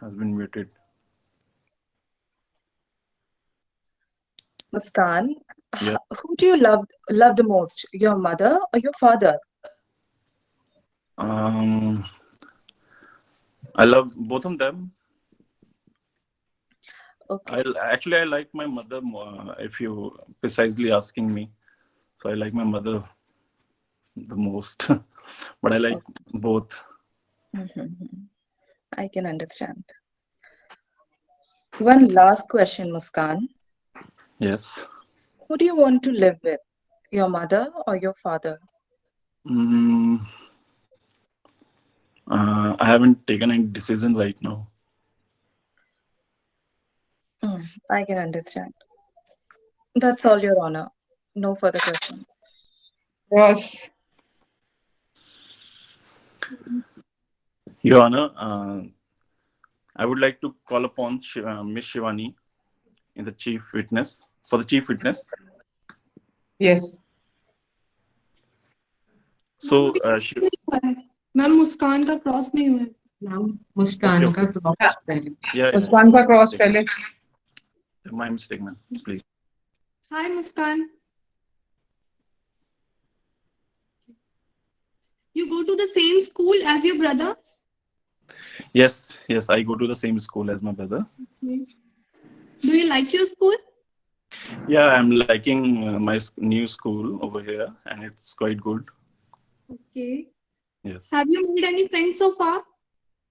has been muted. Muskan, Yeah. who do you love the most, your mother or your father? Um, I love both of them. Okay, I like my mother more, if you precisely asking me. So I like my mother the most, but I like okay. both. I can understand. One last question, Muskan. Yes. Who do you want to live with, your mother or your father? Mm, I haven't taken any decision right now. I can understand. That's all, Your Honor. No further questions. Ross. Your Honor, I would like to call upon Miss Shivani in the chief witness for the chief witness. Yes. Ma'am So, अभी cross नहीं हुआ है ma'am मुस्कान का cross नहीं हुआ है नाम okay, मुस्कान का okay. क्रॉस पहले Yeah, yeah. मुस्कान का क्रॉस पहले My mistake, man. Please. Hi Muskan you go to the same school as your brother Yes, yes. I go to the same school as my brother. do you like your school Yeah, I'm liking my new school over here, and it's quite good. okay Yes. have you made any friends so far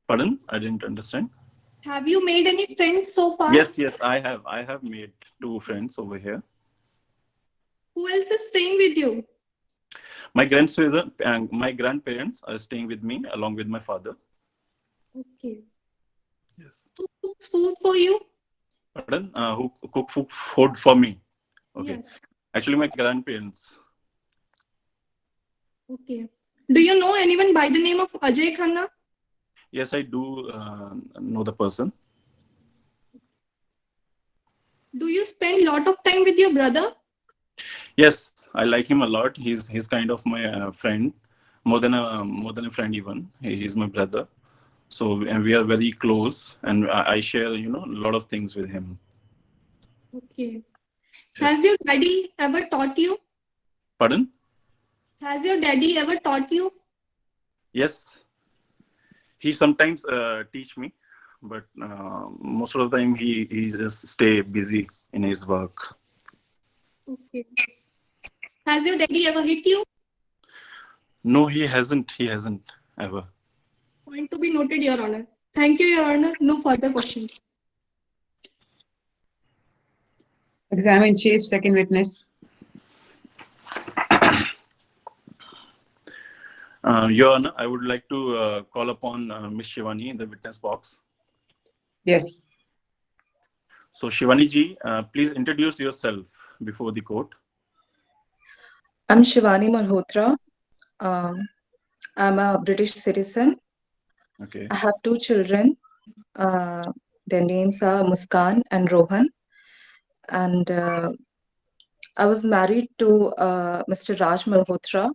Pardon? I didn't understand. have you made any friends so far Yes, yes. I have. I have made two friends over here. who else is staying with you My grandparents are staying with me along with my father. okay Yes. who cooks food for you Pardon? Who cook food for me? Okay. yes Actually, my grandparents. okay do you know anyone by the name of Ajay Khanna Yes, I do know the person. do you spend lot of time with your brother Yes, I like him a lot. He's kind of my friend, more than a friend even. He's my brother. So and we are very close, and I share a lot of things with him. okay has Yes. your daddy ever taught you Pardon? has your daddy ever taught you Yes, he sometimes teach me, but most of the time he just stay busy in his work. okay has your daddy ever hit you No, he hasn't. He hasn't ever. Point to be noted, Your Honor. Thank you, Your Honor. No further questions. examine chief second witness Your Honor, I would like to call upon Miss Shivani in the witness box. yes So, Shivani ji, please introduce yourself before the court. I'm Shivani Malhotra. Um, I'm a British citizen. Okay. I have two children. Uh, their names are Muskan and Rohan. And I was married to Mr. Raj Malhotra,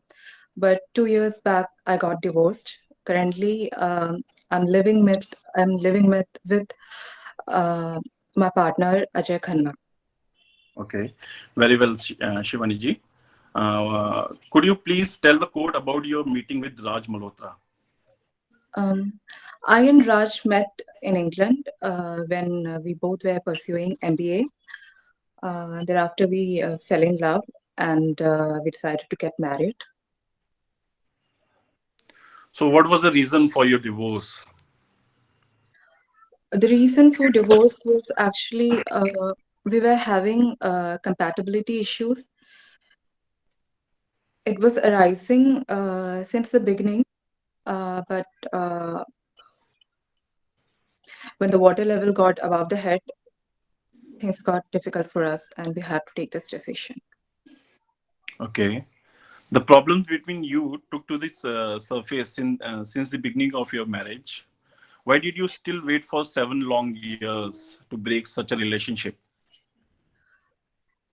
but 2 years back I got divorced. Currently, I'm living with uh, my partner Ajay Khanna. Okay. Very well, Shivani ji. Could you please tell the court about your meeting with Raj Malhotra? Um, I and Raj met in England when we both were pursuing MBA. Thereafter, we fell in love and we decided to get married. So, what was the reason for your divorce? The reason for divorce was actually we were having compatibility issues. It was arising since the beginning, but when the water level got above the head, things got difficult for us and we had to take this decision. Okay. The problems between you took to this surface since the beginning of your marriage. Why did you still wait for 7 long years to break such a relationship?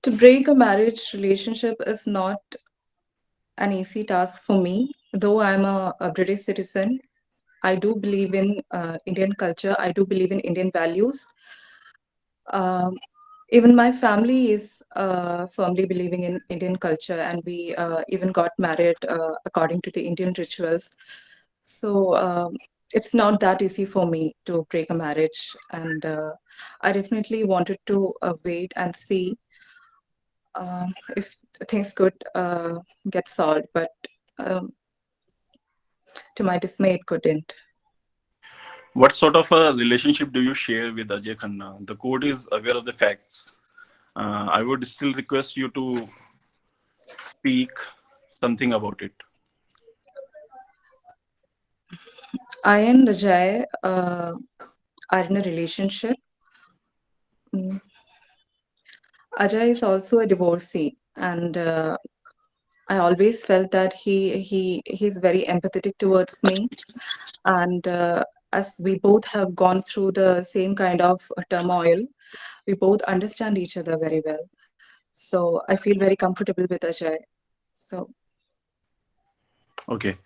To break a marriage relationship is not an easy task for me, though I'm a British citizen. I do believe in Indian culture. I do believe in Indian values. Even my family is firmly believing in Indian culture, and we even got married according to the Indian rituals. So it's not that easy for me to break a marriage, and I definitely wanted to wait and see if things could get solved, but to my dismay, it couldn't. What sort of a relationship do you share with Ajay Khanna? The court is aware of the facts. I would still request you to speak something about it. I and Ajay are in a relationship. Ajay is also a divorcee, and I always felt that he's very empathetic towards me, and as we both have gone through the same kind of turmoil, we both understand each other very well. So I feel very comfortable with Ajay. So Okay.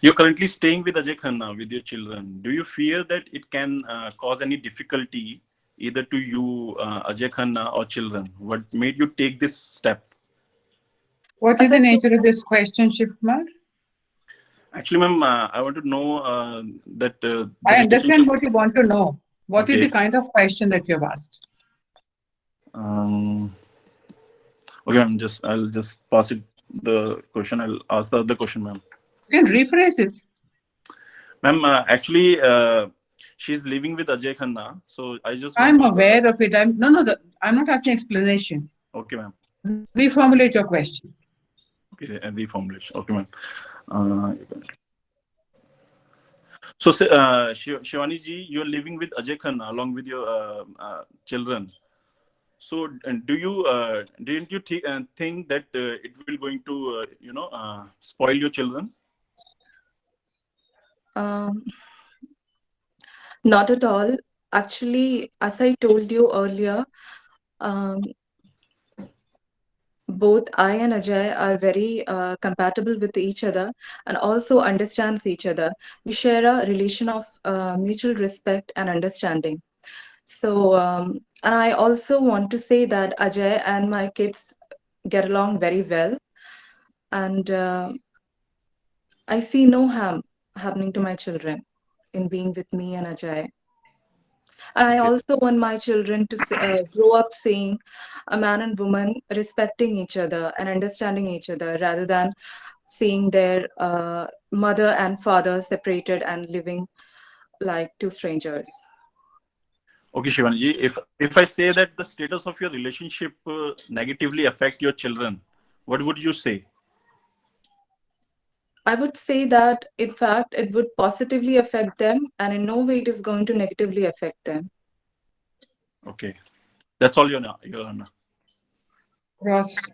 You're currently staying with Ajay Khanna with your children. Do you fear that it can cause any difficulty either to you, Ajay Khanna, or children? What made you take this step? What is the nature of this question, Shiv Kumar? Actually, ma'am, I want to know that the I understand relationship. what you want to know. What is Okay. the kind of question that you have asked? Okay, I'll just pass it the question. I'll ask the other question, ma'am. You can rephrase it. Ma'am, actually, she's living with Ajay Khanna, so I just. I'm want to- aware of it. I'm not asking explanation. Okay, ma'am. Reformulate your question. Okay, the formulation. Okay, ma'am. So, Shivani ji, you're living with Ajay Khanna along with your children. So, didn't you think that it will going to spoil your children? not at all. Actually, as I told you earlier, both I and Ajay are very compatible with each other and also understands each other. We share a relation of mutual respect and understanding. So, and I also want to say that Ajay and my kids get along very well, and I see no harm happening to my children in being with me and Ajay. And I also want my children to grow up seeing a man and woman respecting each other and understanding each other rather than seeing their mother and father separated and living like two strangers. Okay, Shivani ji, if I say that the status of your relationship negatively affect your children, what would you say? I would say that, in fact, it would positively affect them, and in no way it is going to negatively affect them. Okay, that's all, Your Honor. Ross.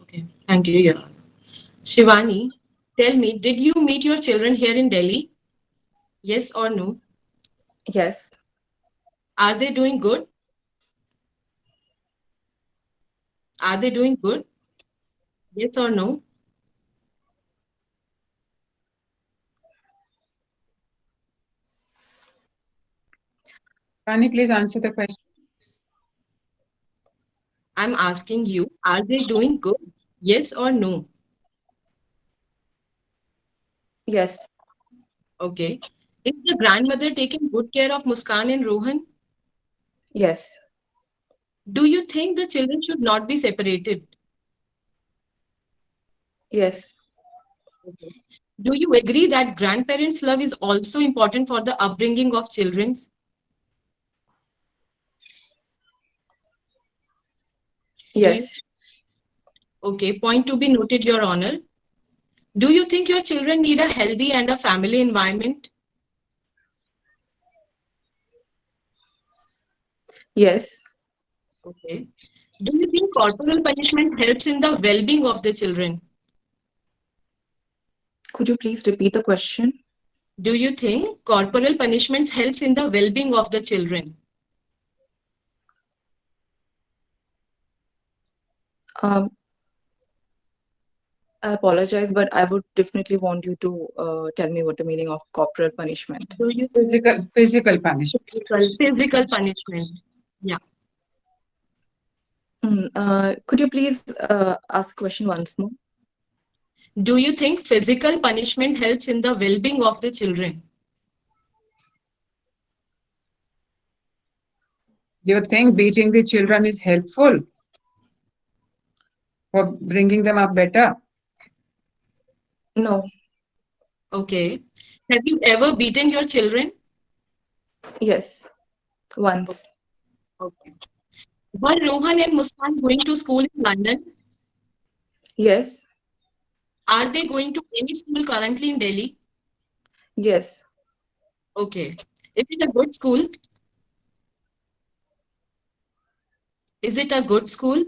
Okay, thank you, Your Honor. Shivani, tell me, did you meet your children here in Delhi? Yes or no? Yes. Are they doing good? Are they doing good? Yes or no? Can you please answer the question? I'm asking you, are they doing good? Yes or no? Yes. Okay. Is the grandmother taking good care of Muskan and Rohan? Yes. Do you think the children should not be separated? Yes. Okay. Do you agree that grandparents' love is also important for the upbringing of children? Yes. Okay, point to be noted, Your Honor. Do you think your children need a healthy and a family environment? Yes. Okay. Do you think corporal punishment helps in the well-being of the children? Could you please repeat the question? Do you think corporal punishments helps in the well-being of the children? I apologize, but I would definitely want you to tell me what the meaning of corporal punishment. Do you Physical punishment. physical punishment? Yeah. Could you please ask question once more? Do you think physical punishment helps in the well-being of the children? Do you think beating the children is helpful for bringing them up better? No. Okay. Have you ever beaten your children? Yes. Once. Okay. Were Rohan and Muskan going to school in London? Yes. Are they going to any school currently in Delhi? Yes. Okay. Is it a good school? Is it a good school?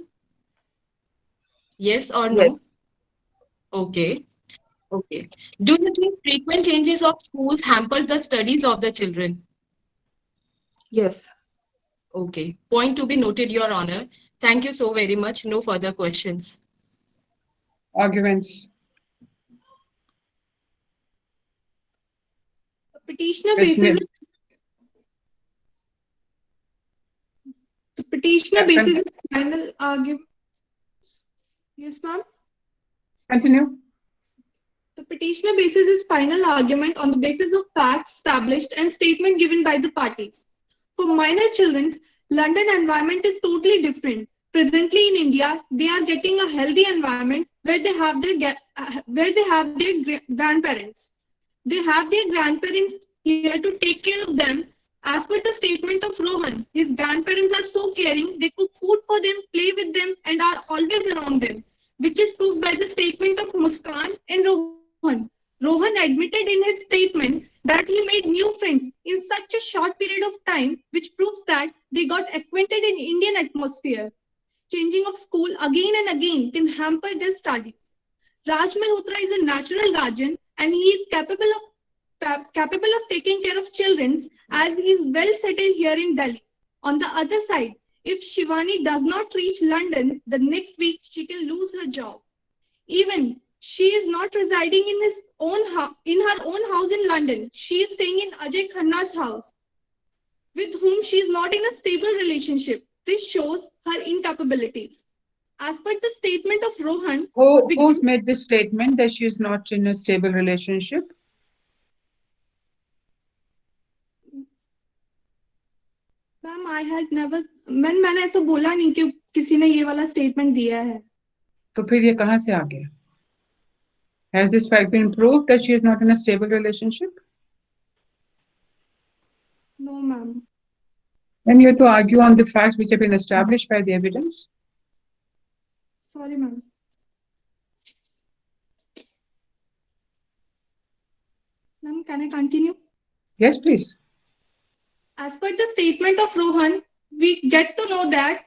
Yes or no? Yes. Okay. Okay. Do you think frequent changes of schools hampers the studies of the children? Yes. Okay. Point to be noted, Your Honor. Thank you so very much. No further questions. Arguments. Petitioner Yes, bases ma'am. the petitioner Yeah, bases his final argument. Yes, ma'am. Continue. The petitioner bases his final argument on the basis of facts established and statement given by the parties. For minor children, London environment is totally different. Presently in India, they are getting a healthy environment where they have their grandparents. They have their grandparents here to take care of them. As per the statement of Rohan, his grandparents are so caring, they cook food for them, play with them, and are always around them, which is proved by the statement of Muskan and Rohan. Rohan admitted in his statement that he made new friends in such a short period of time, which proves that they got acquainted in Indian atmosphere. Changing of school again and again can hamper their studies. Raj Malhotra is a natural guardian and he is capable of taking care of children as he is well settled here in Delhi. On the other side, if Shivani does not reach London the next week, she can lose her job. Even she is not residing in her own house in London. She is staying in Ajay Khanna's house, with whom she is not in a stable relationship. This shows her incapabilities. As per the statement of Rohan, Who's made this statement that she is not in a stable relationship? Ma'am I had never मैंने ऐसा बोला नहीं कि किसी ने ये वाला statement दिया है. तो फिर ये कहाँ से आ गया? Has this fact been proved that she is not in a stable relationship? No, ma'am. Then you have to argue on the facts which have been established by the evidence. Sorry, ma'am. Ma'am, can I continue? Yes, please. As per the statement of Rohan, we get to know that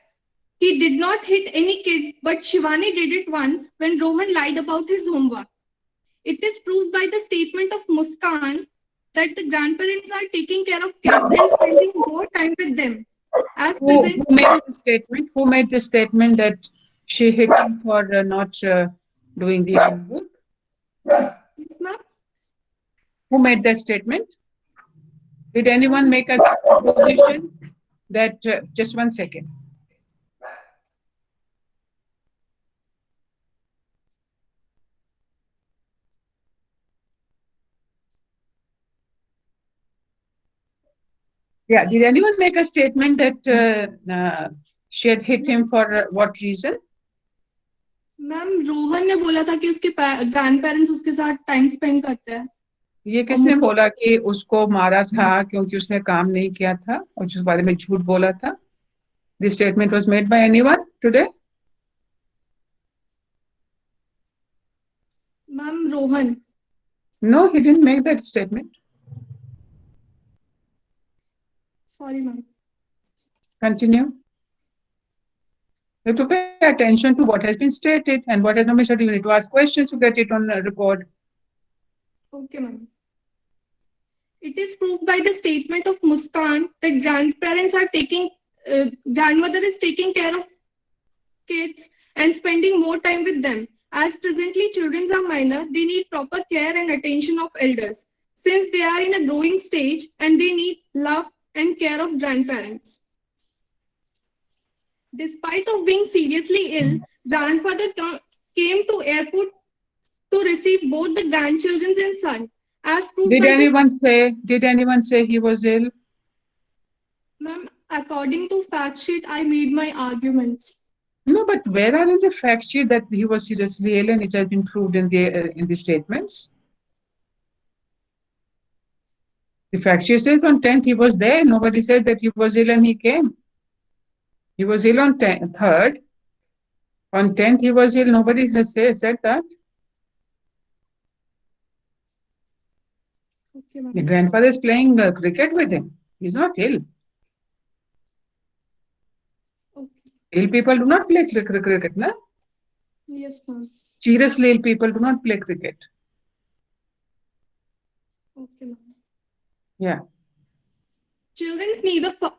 he did not hit any kid, but Shivani did it once when Rohan lied about his homework. It is proved by the statement of Muskan that the grandparents are taking care of kids and spending more time with them. As Who present, made the statement? Who made the statement that she hit him for not doing the homework? yes, ma'am. Who made that statement? Did anyone make a proposition that, just 1 second. Yeah, did anyone make a statement that she had hit him for what reason? Ma'am Rohan ने बोला था कि उसके grandparents उसके साथ time spend करते हैं. ये किसने बोला कि उसको मारा था क्योंकि उसने काम नहीं किया था और उस बारे में झूठ बोला था? This statement was made by anyone today? Ma'am Rohan. No, he didn't make that statement. Sorry, ma'am. Continue. You have to pay attention to what has been stated and what has not been stated. You need to ask questions to get it on record. Okay, ma'am. It is proved by the statement of Muskan that grandmother is taking care of kids and spending more time with them. As presently children are minor, they need proper care and attention of elders, since they are in a growing stage and they need love and care of grandparents. Despite of being seriously ill, grandfather came to airport to receive both the grandchildren and son. As proved Did by anyone say he was ill? Ma'am, according to fact sheet, I made my arguments. No, but where are in the fact sheet that he was seriously ill and it has been proved in the statements? The fact sheet says on 10th he was there. Nobody said that he was ill and he came. He was ill on 3rd. On 10th he was ill. Nobody has said that. Okay, ma'am. The grandfather is playing cricket with him. He's not ill. Okay. Ill people do not play cricket, na? Yes, ma'am. Seriously ill people do not play cricket. Okay, ma'am. Yeah. Children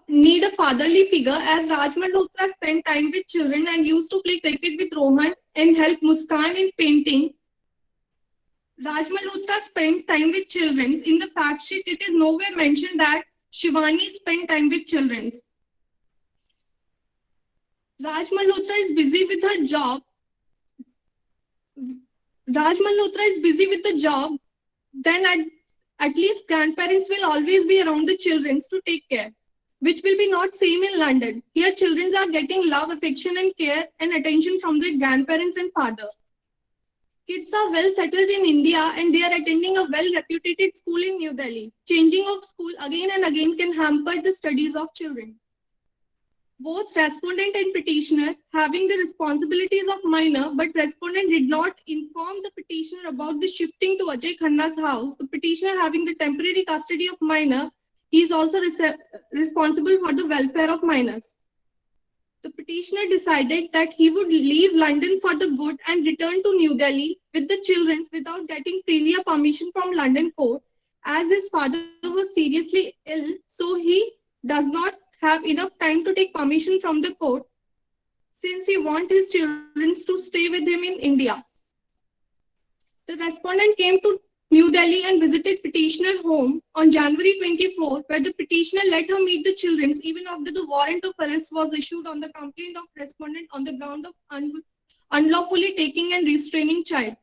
need a fatherly figure, as Raj Malhotra spent time with children and used to play cricket with Rohan and help Muskan in painting. Raj Malhotra spent time with children. In the fact sheet, it is nowhere mentioned that Shivani spent time with children. Raj Malhotra is busy with her job. Raj Malhotra is busy with the job. Then at least grandparents will always be around the children to take care, which will be not same in London. Here, children are getting love, affection, and care and attention from their grandparents and father. Kids are well settled in India and they are attending a well-reputed school in New Delhi. Changing of school again and again can hamper the studies of children. Both respondent and petitioner having the responsibilities of minor, but respondent did not inform the petitioner about the shifting to Ajay Khanna's house. The petitioner having the temporary custody of minor, he is also responsible for the welfare of minors. The petitioner decided that he would leave London for the good and return to New Delhi with the children without getting prior permission from London court, as his father was seriously ill, so he does not have enough time to take permission from the court, since he wants his children to stay with him in India. The respondent came to New Delhi and visited petitioner home on January 24, where the petitioner let her meet the children even after the warrant of arrest was issued on the complaint of respondent on the ground of unlawfully taking and restraining child.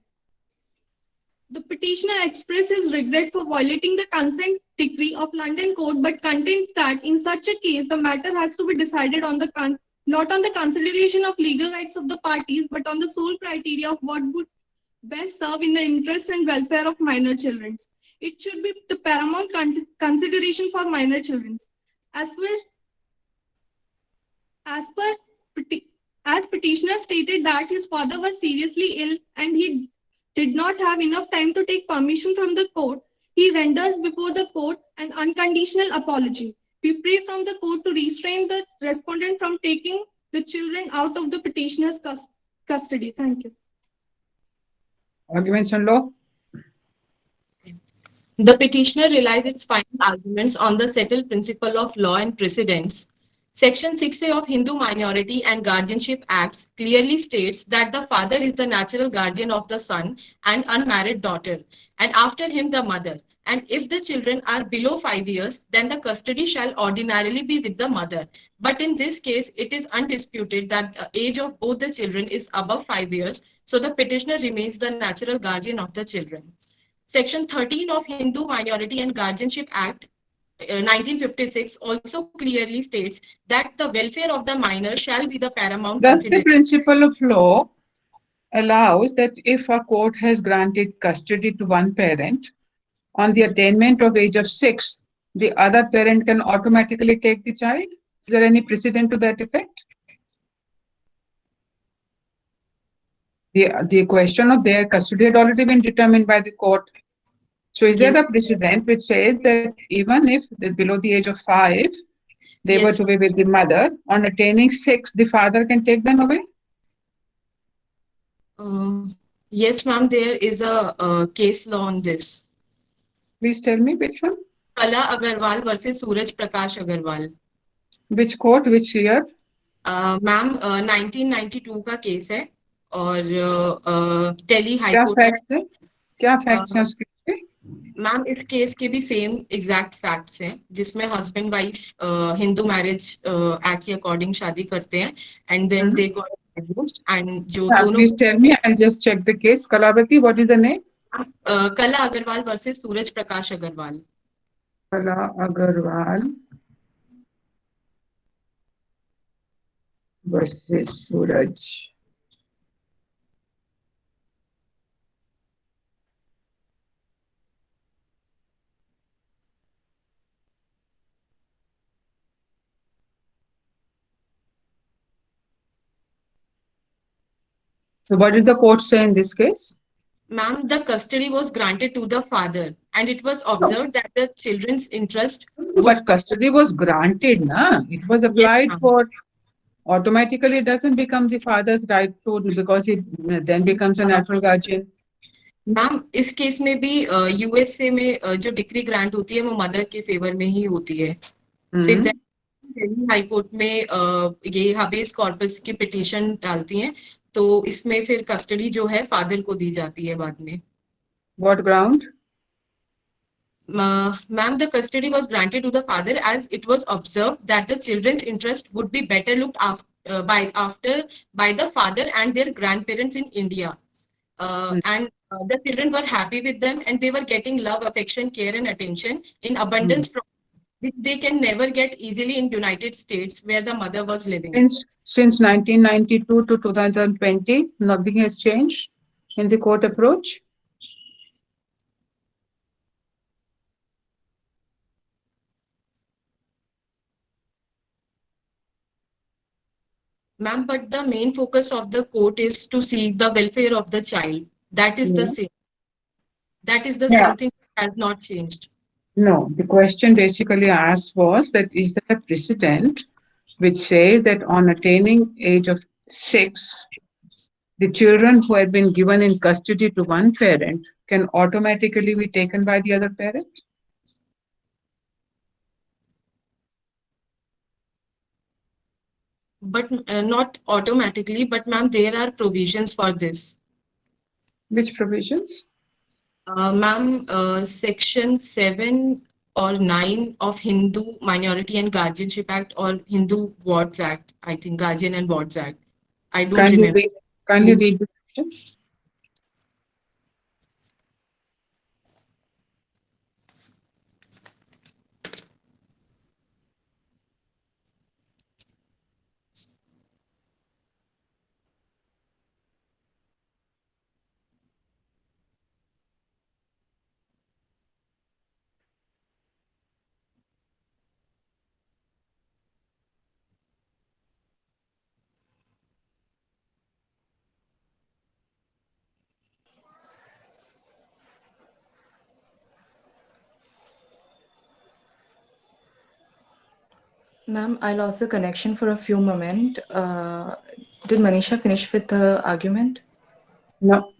The petitioner expressed his regret for violating the consent decree of London court, but contends that in such a case, the matter has to be decided on the not on the consideration of legal rights of the parties, but on the sole criteria of what would best serve in the interest and welfare of minor children. It should be the paramount consideration for minor children. As petitioner stated that his father was seriously ill and he did not have enough time to take permission from the court, he renders before the court an unconditional apology. We pray from the court to restrain the respondent from taking the children out of the petitioner's custody. Thank you. Arguments on law? The petitioner relies its final arguments on the settled principle of law and precedents. Section 6A of Hindu Minority and Guardianship Acts clearly states that the father is the natural guardian of the son and unmarried daughter, and after him the mother. And if the children are below 5 years, then the custody shall ordinarily be with the mother. But in this case, it is undisputed that the age of both the children is above 5 years, so the petitioner remains the natural guardian of the children. Section 13 of Hindu Minority and Guardianship Act 1956 also clearly states that the welfare of the minor shall be the paramount Does the consideration. principle of law allows that if a court has granted custody to one parent, on the attainment of age of 6, the other parent can automatically take the child? Is there any precedent to that effect? The question of their custody had already been determined by the court. So is there a precedent which says that even if they're below the age of 5, they were Yes. to be with the mother, on attaining 6, the father can take them away? Yes, ma'am, there is a case law on this. Please tell me which one? Kala Agarwal versus Suraj Prakash Agarwal. Which court, which year? Ma'am 1992 का case है और Delhi high क्या court facts है, क्या facts हैं उसके? Ma'am इस case के भी सेम एग्जैक्ट फैक्ट्स हैं, जिसमें husband wife Hindu marriage act के अकॉर्डिंग शादी करते हैं and then they got divorced and जो दोनों Please tell me, I'll just check the case. Kalavati, what is the name? कला Agarwal versus Suraj Prakash Agarwal. Kala Agarwal versus Suraj. So what did the court say in this case? Ma'am, the custody was granted to the father and it was observed that the children's interest But custody was granted, na? It was applied ma'am. for. Automatically, it doesn't become the father's right to, because he then becomes a natural guardian. Ma'am इस case में भी USA में जो decree grant होती है वो mother के favour में ही होती है। फिर दिल्ली हाई कोर्ट में ये हाबेस कॉर्पस की पिटीशन डालती हैं, तो इसमें फिर कस्टडी जो है फादर को दी जाती है बाद में। What ground? Ma'am, the custody was granted to the father as it was observed that the children's interest would be better looked after by the father and their grandparents in India. And the children were happy with them and they were getting love, affection, care and attention in abundance from which they can never get easily in United States where the mother was living. Since 1992 to 2020, nothing has changed in the court approach? Ma'am, but the main focus of the court is to seek the welfare of the child. That is the same. That is the same thing that has not changed. No, the question basically asked was that is there a precedent which says that on attaining age of 6, the children who had been given in custody to one parent can automatically be taken by the other parent? But not automatically, but ma'am, there are provisions for this. Which provisions? Ma'am, section 7 or 9 of Hindu Minority and Guardianship Act or Hindu Wards Act, I think Guardian and Wards Act. I don't remember. Kindly read the section. Ma'am, I lost the connection for a few moments. Did Manisha finish with the argument? No.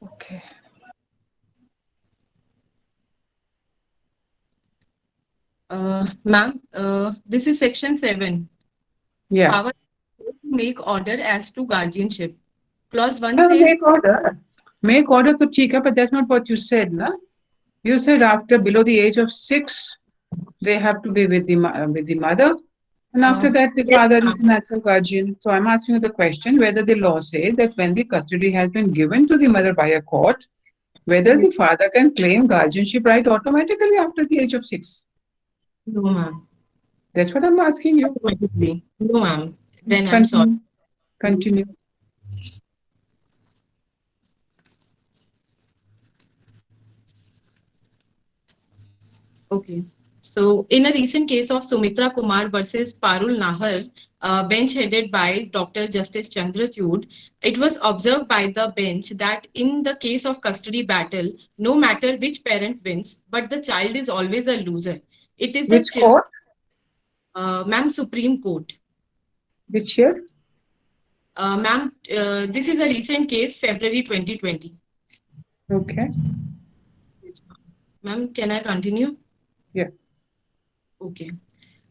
Okay. Ma'am, this is section 7. Yeah. Power to make order as to guardianship. Clause 1 No, says make order. Make order to Chika, but that's not what you said, na? You said after below the age of 6, they have to be with the mother, and after that the father is the natural guardian. So I'm asking you the question whether the law says that when the custody has been given to the mother by a court, whether the father can claim guardianship right automatically after the age of 6. no, ma'am. That's what I'm asking you. Automatically. No, ma'am. Then I'm sorry. Continue. Okay. So, in a recent case of Sumitra Kumar versus Parul Nahar, bench headed by Dr. Justice Chandrachud, it was observed by the bench that in the case of custody battle, no matter which parent wins, but the child is always a loser. It is Which the court? Ma'am, Supreme Court. Which year? Ma'am, this is a recent case, February 2020. Okay. Ma'am, can I continue? Yeah. Okay.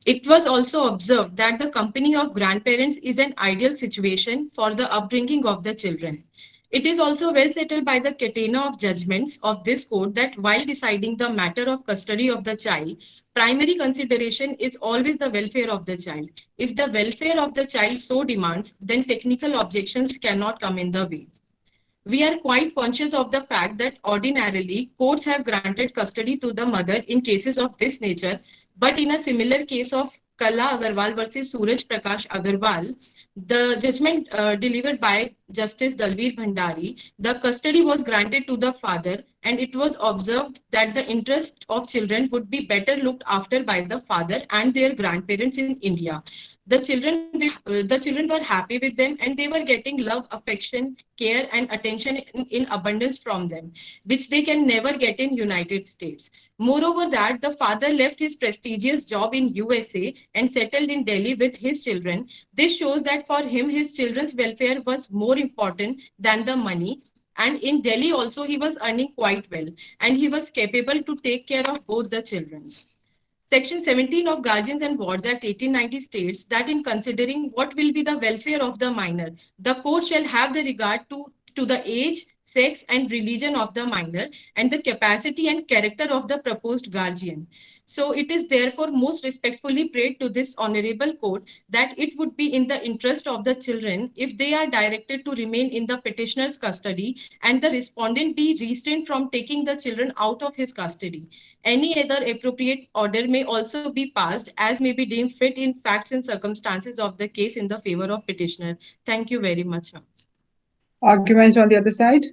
It was also observed that the company of grandparents is an ideal situation for the upbringing of the children. It is also well settled by the catena of judgments of this court that while deciding the matter of custody of the child, primary consideration is always the welfare of the child. If the welfare of the child so demands, then technical objections cannot come in the way. We are quite conscious of the fact that ordinarily courts have granted custody to the mother in cases of this nature, but in a similar case of Kala Agarwal versus Suraj Prakash Agarwal, the judgment delivered by Justice Dalveer Bhandari, the custody was granted to the father, and it was observed that the interest of children would be better looked after by the father and their grandparents in India. The children were happy with them, and they were getting love, affection, care, and attention in abundance from them, which they can never get in United States. Moreover, that the father left his prestigious job in USA and settled in Delhi with his children. This shows that for him, his children's welfare was more important than the money. And in Delhi also, he was earning quite well, and he was capable to take care of both the children. Section 17 of Guardians and Wards Act 1890 states that in considering what will be the welfare of the minor, the court shall have the regard to the age, sex, and religion of the minor and the capacity and character of the proposed guardian. So it is therefore most respectfully prayed to this honorable court that it would be in the interest of the children if they are directed to remain in the petitioner's custody and the respondent be restrained from taking the children out of his custody. Any other appropriate order may also be passed as may be deemed fit in facts and circumstances of the case in the favor of petitioner. Thank you very much, ma'am. Arguments on the other side?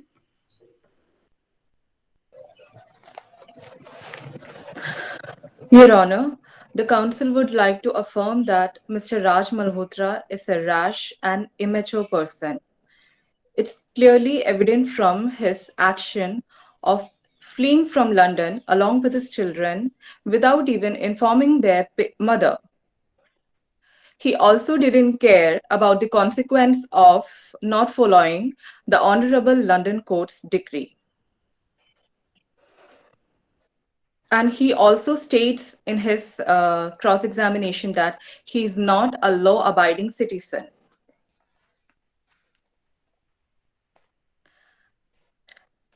Your Honor, the Council would like to affirm that Mr. Raj Malhotra is a rash and immature person. It's clearly evident from his action of fleeing from London along with his children without even informing their mother. He also didn't care about the consequence of not following the Honorable London Court's decree. And he also states in his cross-examination that he is not a law-abiding citizen.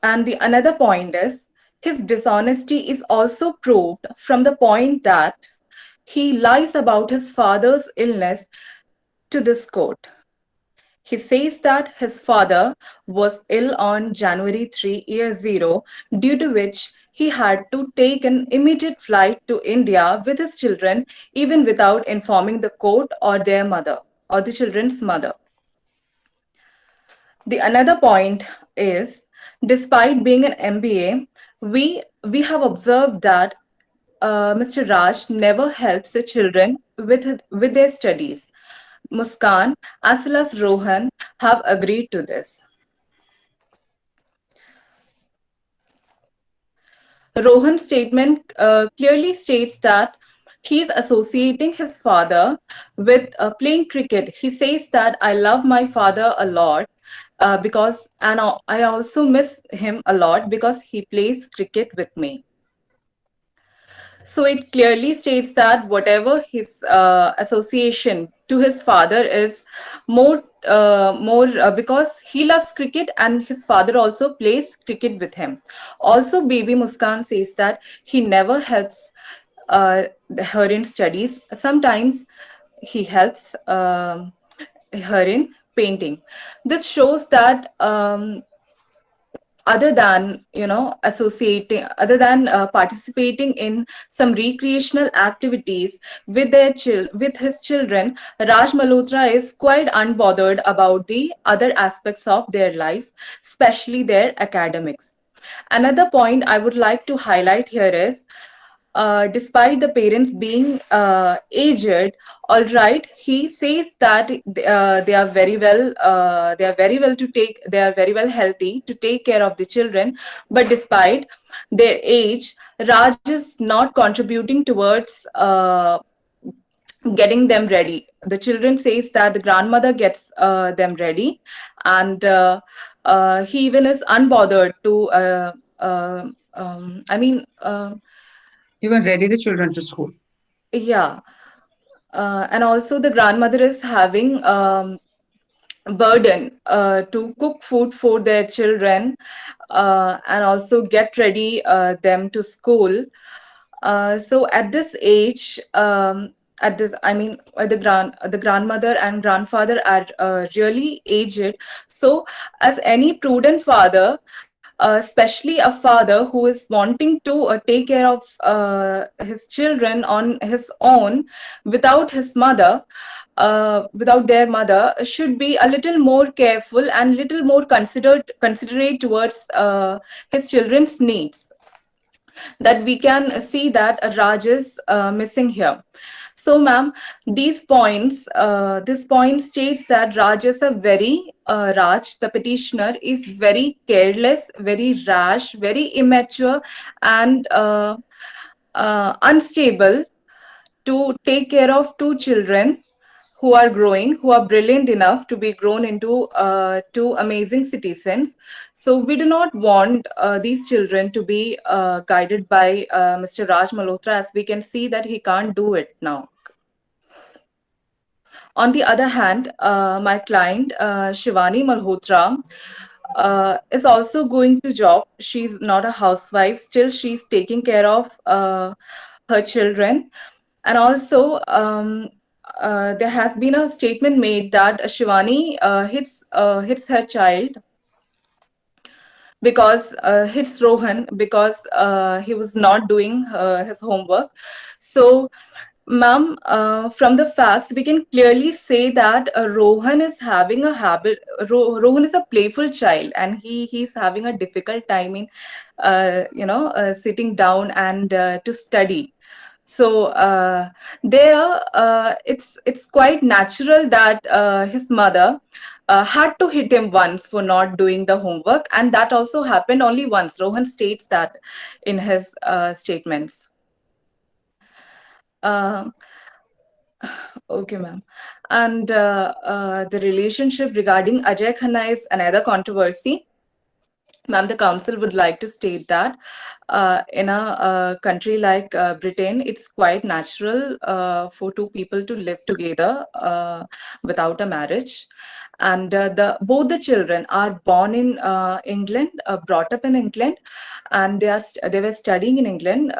And the another point is his dishonesty is also proved from the point that he lies about his father's illness to this court. He says that his father was ill on January 3, year 0, due to which he had to take an immediate flight to India with his children, even without informing the court or their mother, or the children's mother. The another point is, despite being an MBA, we have observed that Mr. Raj never helps the children with their studies. Muskan as well as Rohan have agreed to this. Rohan's statement clearly states that he is associating his father with playing cricket. He says that I love my father a lot and I also miss him a lot because he plays cricket with me. So it clearly states that whatever his association to his father is more because he loves cricket and his father also plays cricket with him. Also, baby Muskan says that he never helps her in studies. Sometimes he helps her in painting. This shows that other than participating in some recreational activities with his children, Raj Malhotra is quite unbothered about the other aspects of their life, especially their academics. Another point I would like to highlight here is, despite the parents being aged, all right, he says that they are very well healthy to take care of the children, but despite their age, Raj is not contributing towards getting them ready. The children says that the grandmother gets them ready, and he even is unbothered to Even ready the children to school. yeah. And also the grandmother is having burden to cook food for their children and also get ready them to school. So at this age, the grandmother and grandfather are really aged. So as any prudent father, especially a father who is wanting to take care of his children on his own without his mother, without their mother, should be a little more careful and little more considerate towards his children's needs. That we can see that Raj is missing here. So, ma'am, this point states that Raj is a very, Raj, the petitioner, is very careless, very rash, very immature, and unstable to take care of two children who are growing, who are brilliant enough to be grown into two amazing citizens. So we do not want these children to be guided by Mr. Raj Malhotra, as we can see that he can't do it now. On the other hand, my client, Shivani Malhotra, is also going to job. She's not a housewife. Still, she's taking care of her children. And also, there has been a statement made that Shivani hits her child because hits Rohan because he was not doing his homework. So, ma'am, from the facts, we can clearly say that Rohan is having a habit. Rohan is a playful child, and he's having a difficult time in, sitting down and to study. So it's quite natural that his mother had to hit him once for not doing the homework, and that also happened only once. Rohan states that in his statements. Okay, ma'am. And the relationship regarding Ajay Khanna is another controversy. Ma'am, the council would like to state that in a country like Britain, it's quite natural for two people to live together without a marriage. And both the children are born in England, brought up in England, and they were studying in England.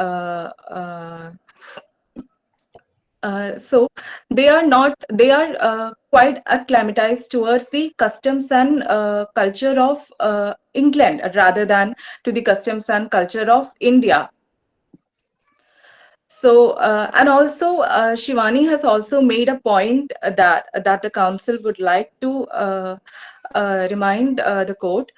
So they are quite acclimatized towards the customs and culture of England rather than to the customs and culture of India. So and also Shivani has also made a point that the council would like to remind the court.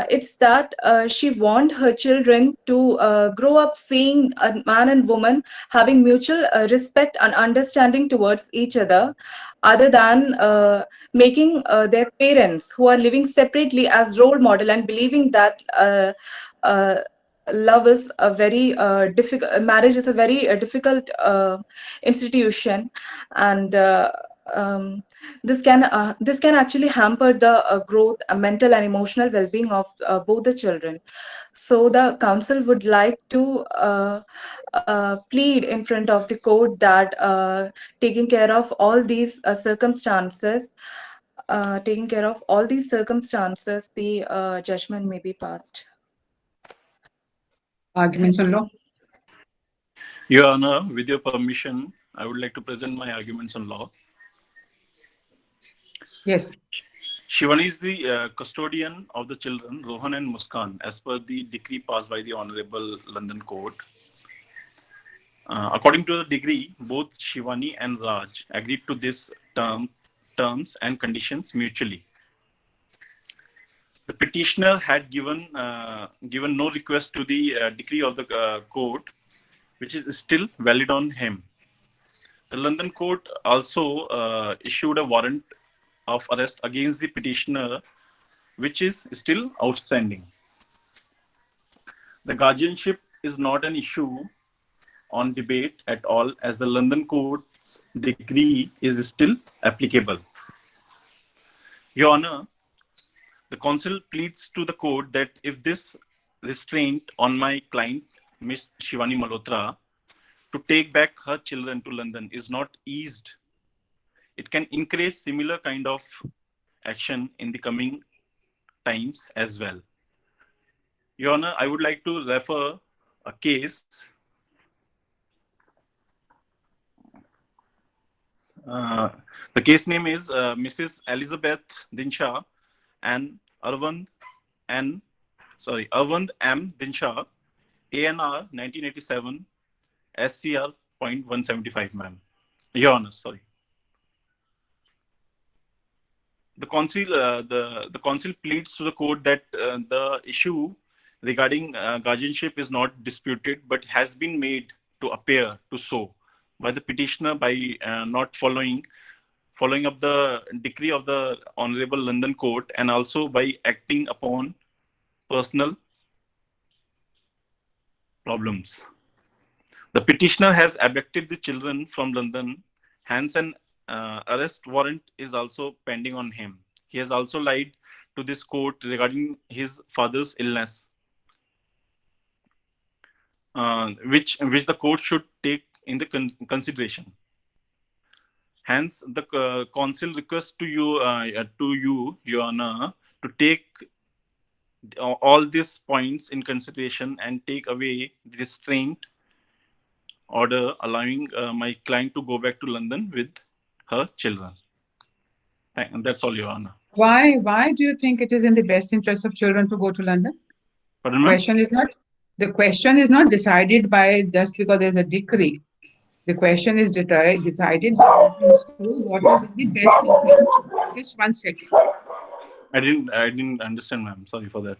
It's that she wants her children to grow up seeing a man and woman having mutual respect and understanding towards each other than making their parents who are living separately as role model and believing that love is a very difficult, marriage is a very difficult institution, and this can actually hamper the growth, mental and emotional well-being of both the children. So the council would like to plead in front of the court that taking care of all these circumstances, the judgment may be passed. Arguments on law. Your Honor, with your permission, I would like to present my arguments on law. Yes. Shivani is the custodian of the children, Rohan and Muskan, as per the decree passed by the Honorable London Court. According to the decree, both Shivani and Raj agreed to this terms and conditions mutually. The petitioner had given no request to the decree of the court, which is still valid on him. The London court also issued a warrant of arrest against the petitioner, which is still outstanding. The guardianship is not an issue on debate at all, as the London court's decree is still applicable. Your Honor, the counsel pleads to the court that if this restraint on my client, Ms. Shivani Malhotra, to take back her children to London is not eased, it can encourage similar kind of action in the coming times as well. Your Honor, I would like to refer a case. The case name is Mrs. Elizabeth Dinshaw and Arvind M. Dinshaw, ANR 1987, SCR .175, ma'am. Your Honor, sorry. The council pleads to the court that the issue regarding guardianship is not disputed, but has been made to appear to so by the petitioner by not following up the decree of the Honorable London Court, and also by acting upon personal problems. The petitioner has abducted the children from London, hence an arrest warrant is also pending on him. He has also lied to this court regarding his father's illness, which the court should take in the consideration. Hence, the council requests to you, Your Honor, to take all these points in consideration and take away the restraint order allowing my client to go back to London with her children. And that's all, Your Honor. Why do you think it is in the best interest of children to go to London? Pardon, ma'am? The question is not decided by just because there's a decree. The question is decided by what is in the best interest. Just 1 second. I didn't understand, ma'am. Sorry for that.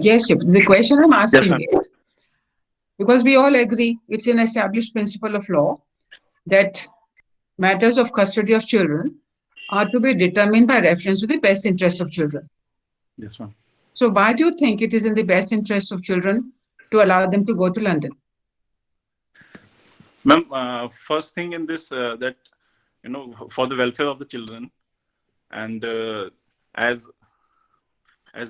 Yes, the question I'm asking Yes, is, because we all agree it's an established principle of law that matters of custody of children are to be determined by reference to the best interest of children. Yes, ma'am. So why do you think it is in the best interest of children to allow them to go to London? Ma'am, first thing in this, that, for the welfare of the children, and as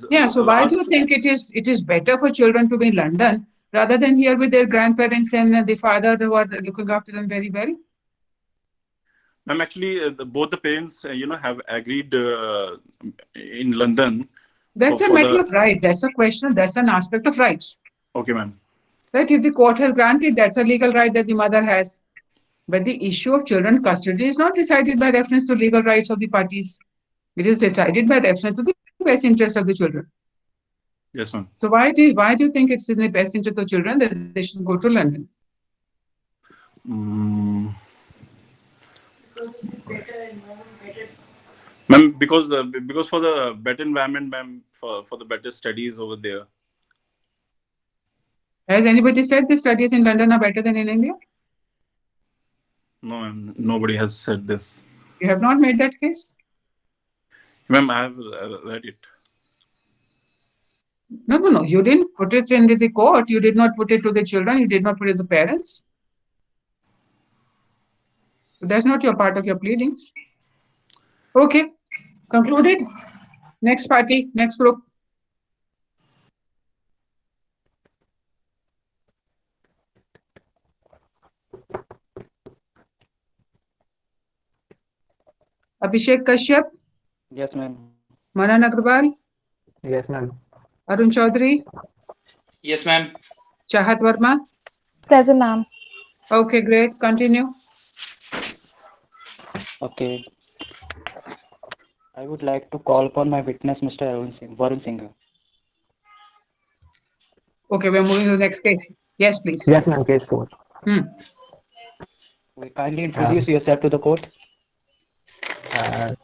Yeah, so why do you think it is better for children to be in London rather than here with their grandparents and the father who are looking after them very well? Ma'am, actually, both the parents, have agreed in London. That's a matter of right. That's a question. That's an aspect of rights. Okay, ma'am. That if the court has granted, that's a legal right that the mother has. But the issue of children custody is not decided by reference to legal rights of the parties. It is decided by reference to the best interest of the children. Yes, ma'am. So why do you think it's in the best interest of children that they should go to London? Ma'am, because for the better environment, ma'am, for the better studies over there. Has anybody said the studies in London are better than in India? No, ma'am, nobody has said this. You have not made that case? Ma'am, I have read it. No. You didn't put it in the court. You did not put it to the children. You did not put it to the parents. So that's not your part of your pleadings. Okay, concluded. Next party, next group. Abhishek Kashyap. Yes, ma'am. Manan Agrawal. Yes, ma'am. Arun Chaudhary. Yes, ma'am. Chahat Verma. Present, ma'am. Okay, great. Continue. Okay. I would like to call upon my witness, Mr. Varun Singh. Okay, we're moving to the next case. Yes, please. Yes, ma'am. Case 4. Hmm. We kindly introduce yourself to the court. Uh,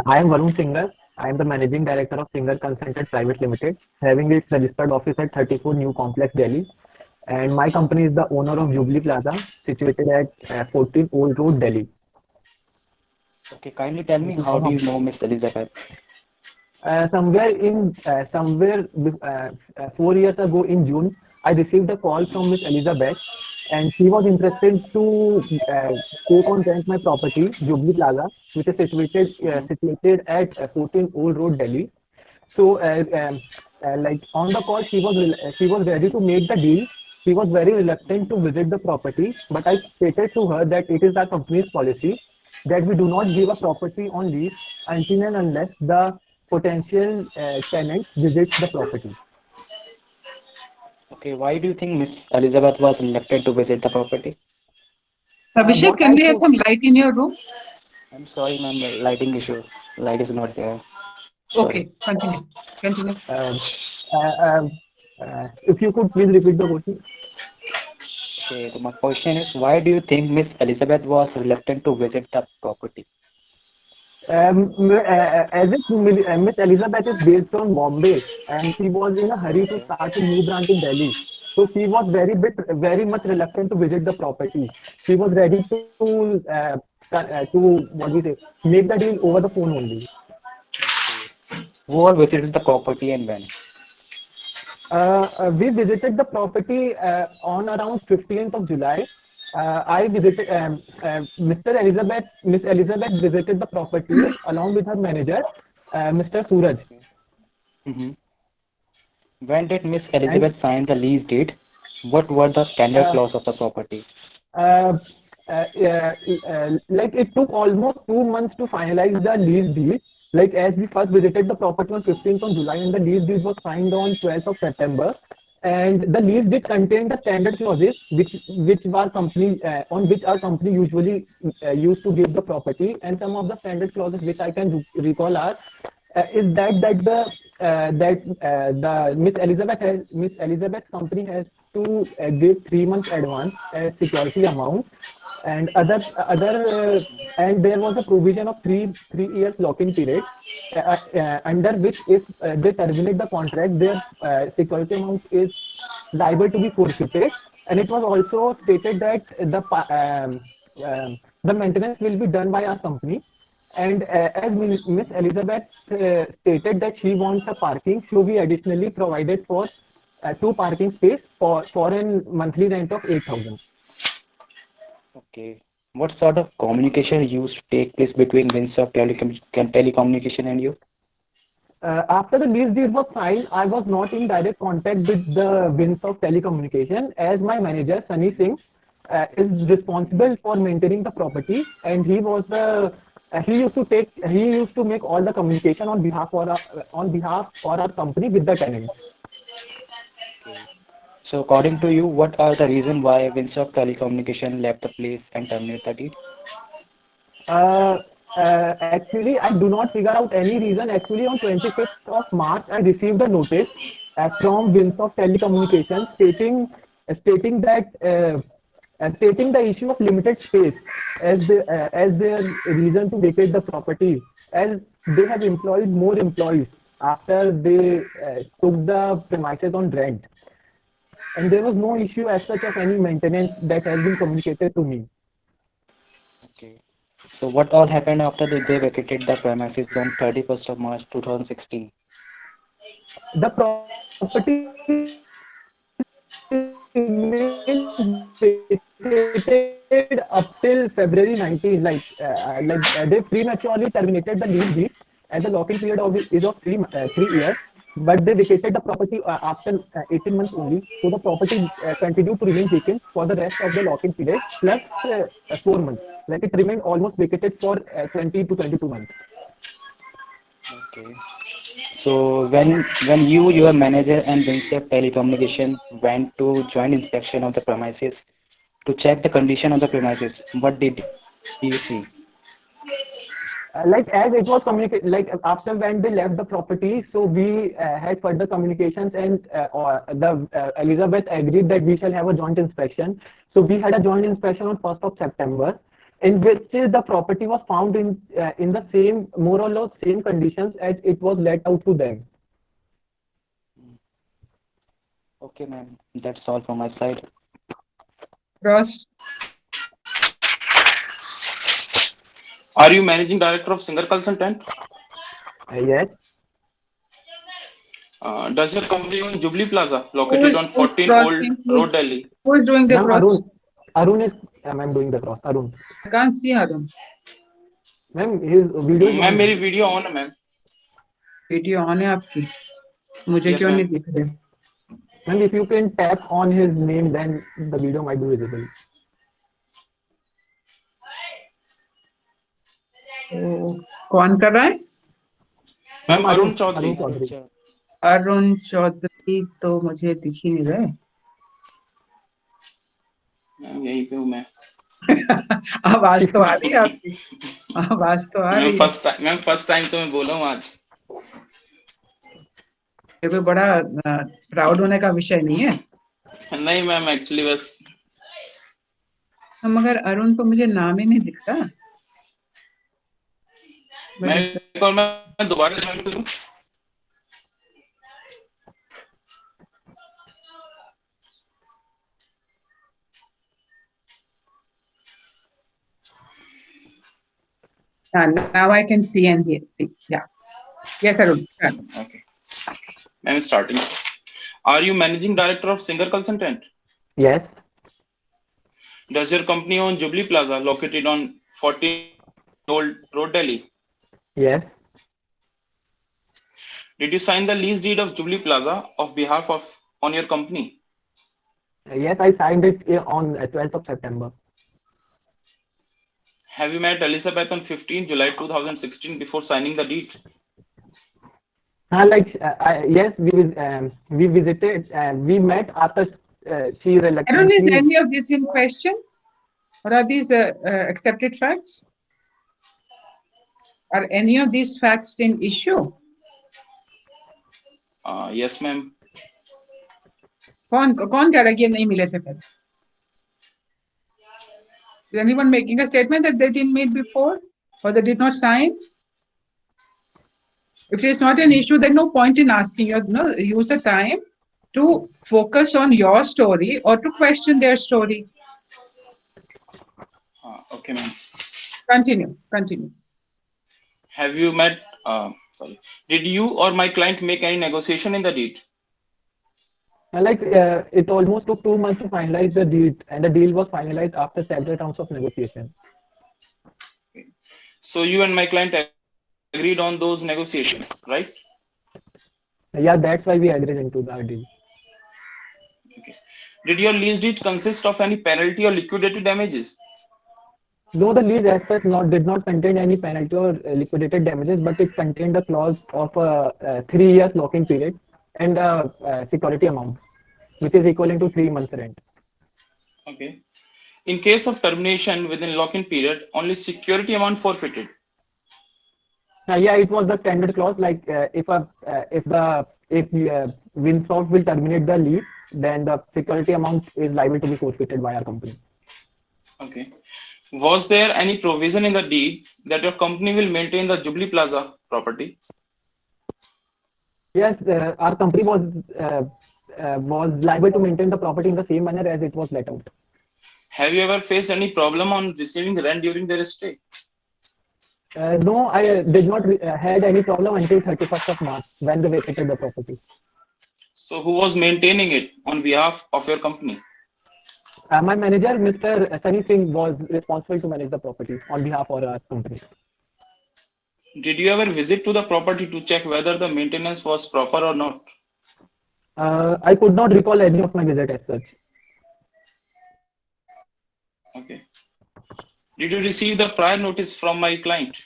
I am Varun Singhal. I am the Managing Director of Singhal Consultant Private Limited, having its registered office at 34 New Complex, Delhi. And my company is the owner of Jubilee Plaza, situated at 14 Old Road, Delhi. Okay, kindly tell me, how do you know Miss Elizabeth? Somewhere 4 years ago in June, I received a call from Miss Elizabeth, and she was interested to take on rent my property, Jubilee Plaza, which is situated at 14 Old Road, Delhi. So, like on the call, she was ready to make the deal. She was very reluctant to visit the property, but I stated to her that it is our company's policy that we do not give a property on lease until and unless the potential tenant visits the property. Okay, why do you think Miss Elizabeth was reluctant to visit the property? Abhishek, What can I we have think, some light in your room? I'm sorry, ma'am, the lighting issue. Light is not there. Sorry. Okay, continue. Continue. If you could please repeat the question. Okay, so my question is, why do you think Miss Elizabeth was reluctant to visit the property? Miss Elizabeth is based on Bombay, and she was in a hurry to Okay. start a new branch in Delhi. So she was very much reluctant to visit the property. She was ready to what we say, make the deal over the phone only. Who all visited the property and when? We visited the property on around 15th of July. I visited Miss Elizabeth visited the property along with her manager, Mr. Suraj. Hmm. When did Miss And Elizabeth sign the lease deed? What were the standard clause of the property? Uh, like it took almost 2 months to finalize the lease deed. Like as we first visited the property on 15th of July and the lease deed was signed on 12th of September. And the lease did contain the standard clauses which our company on which our company usually used to give the property. And some of the standard clauses which I can recall are is that the Miss Elizabeth company has to give 3 months advance as security amount, and and there was a provision of three years lock-in period, under which if they terminate the contract, their security amount is liable to be forfeited. And it was also stated that the maintenance will be done by our company. And as Miss Elizabeth stated that she wants a parking, so we additionally provided for two parking space for a monthly rent of 8,000. Okay. What sort of communication used to take place between Windsor Telecommunication and you? After the lease deed was signed, I was not in direct contact with the Windsor Telecommunication, as my manager Sunny Singh is responsible for maintaining the property, and he used to make all the communication on behalf for our company with the tenants. Okay. So according to you, what are the reasons why Windsor Telecommunication left the place and terminated the deed? Uh, Actually, I do not figure out any reason. Actually, on 25th of March, I received a notice from Windsor Telecommunications stating that stating the issue of limited space as their reason to vacate the property, as they have employed more employees after they took the premises on rent, and there was no issue as such of any maintenance that has been communicated to me. Okay. So what all happened after they vacated the premises on 31st of March 2016? The property vacated up till February 19. They prematurely terminated the lease deed, and the lock-in period is of 3 years. But they vacated the property after 18 months only. So the property continued to remain vacant for the rest of the lock-in period plus 4 months. Like it remained almost vacated for 20 to 22 months. Okay. So when you, your manager, and Windsor Telecommunication went to joint inspection of the premises to check the condition of the premises, what did you see? Like as it was communicated, like after when they left the property, so we had further communications, and Elizabeth agreed that we shall have a joint inspection. So we had a joint inspection on 1st of September, in which the property was found in the same, more or less same conditions as it was let out to them. Okay, ma'am. That's all from my side. Ross, Are you managing director of Singer Consultant? Yes. Does your company own Jubilee Plaza, who located is on who's 14 Old crossing? Road, Delhi? Who is doing the Ma'am, cross? Arun is, ma'am, doing the cross. Arun. I can't see Arun. Ma'am, his video is ma'am on. मेरी video on है ma'am. Video on है आपकी, मुझे Yes, क्यों ma'am. नहीं दिख रहे? Ma'am, if you can tap on his name, then the video might be visible. तो कौन कर रहा है? Ma'am Arun Chaudhary. Arun Chaudhary. Arun Chaudhary तो मुझे दिख ही नहीं रहे. मैम यहीं पे हूँ मैं. आवाज तो आ रही है आपकी, आवाज तो आ रही है. मैम फर्स्ट टाइम तो मैं बोला हूँ आज. ये कोई बड़ा प्राउड होने का विषय नहीं है. नहीं मैम, एक्चुअली बस. मगर अरुण को मुझे नाम ही नहीं दिख रहा. मैं दोबारा ज्वाइन करूँ? Now I can see and hear. Yeah. Yes, Arun. Okay. I'm starting. Are you managing director of Singer Consultant? Yes. Does your company own Jubilee Plaza, located on 14 Old Road, Delhi? Yes. Did you sign the lease deed of Jubilee Plaza on your company? Yes, I signed it on 12th of September. Have you met Elizabeth on 15 July 2016 before signing the deed? Yes, we visited. We met after she reluctantly. Arun, is any of this in question, or are these accepted facts? Are any of these facts in issue? Yes, ma'am. कौन कह रहा है कि ये नहीं मिले थे पहले? Is anyone making a statement that they didn't meet before or they did not sign? If it is not an issue, then no point in asking. You know, use the time to focus on your story or to question their story. Okay, ma'am. Continue. Have you met? Did you or my client make any negotiation in the deed? It almost took 2 months to finalize the deal, and the deal was finalized after several rounds of negotiation. Okay. So you and my client agreed on those negotiations, right? Yeah, that's why we agreed into the deal. Okay. Did your lease deed consist of any penalty or liquidated damages? No, the lease as such did not contain any penalty or liquidated damages, but it contained a clause of a 3 years locking period and a security amount, which is equivalent to 3 months rent. Okay. In case of termination within lock-in period, only security amount forfeited. Yeah, it was the standard clause. If Winsoft will terminate the lease, then the security amount is liable to be forfeited by our company. Okay. Was there any provision in the deed that your company will maintain the Jubilee Plaza property? Yes, our company was liable to maintain the property in the same manner as it was let out. Have you ever faced any problem on receiving rent during their stay? No, I did not had any problem until 31st of March when they vacated the property. So who was maintaining it on behalf of your company? My manager, Mr. Sunny Singh, was responsible to manage the property on behalf of our company. Did you ever visit to the property to check whether the maintenance was proper or not? I could not recall any of my visit as such. Okay. Did you receive the prior notice from my client?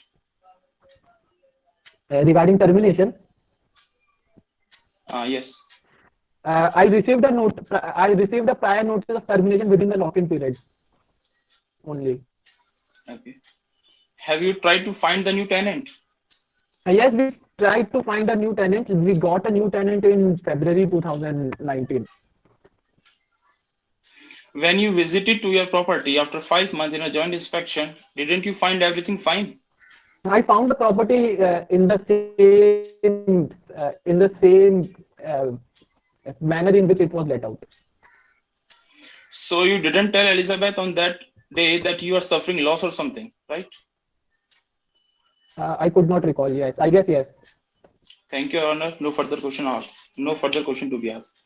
Regarding termination? Yes. I received a prior notice of termination within the lock-in period only. Okay. Have you tried to find the new tenant? Yes, we tried to find a new tenant. We got a new tenant in February 2019. When you visited to your property after 5 months in a joint inspection, didn't you find everything fine? I found the property in the same manner in which it was let out. So you didn't tell Elizabeth on that day that you are suffering loss or something, right? I could not recall. Yes, I guess yes. Thank you, Your Honor. No further question asked. No further question to be asked.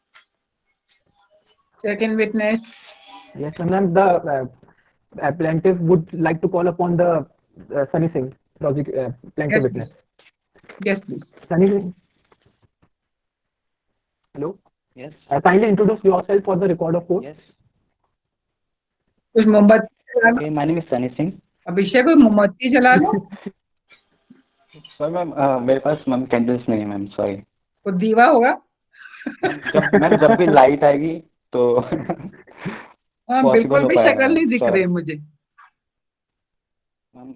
Second witness. Yes, and then the plaintiff would like to call upon the Sunny Singh, plaintiff Yes, witness. please. Yes, please. Sunny Singh. Hello. Yes. Kindly introduce yourself for the record of court. Yes. कुछ मोमबत्ती जला लो Okay, my name is Sunny Singh. अभिषेक कोई मोमबत्ती जला लो sir ma'am मेरे पास ma'am candles नहीं है ma'am sorry वो दीवा होगा जब भी लाइट आएगी तो हाँ Possible बिल्कुल हो भी पाएगा, शक्ल नहीं दिख sorry. रही मुझे मैम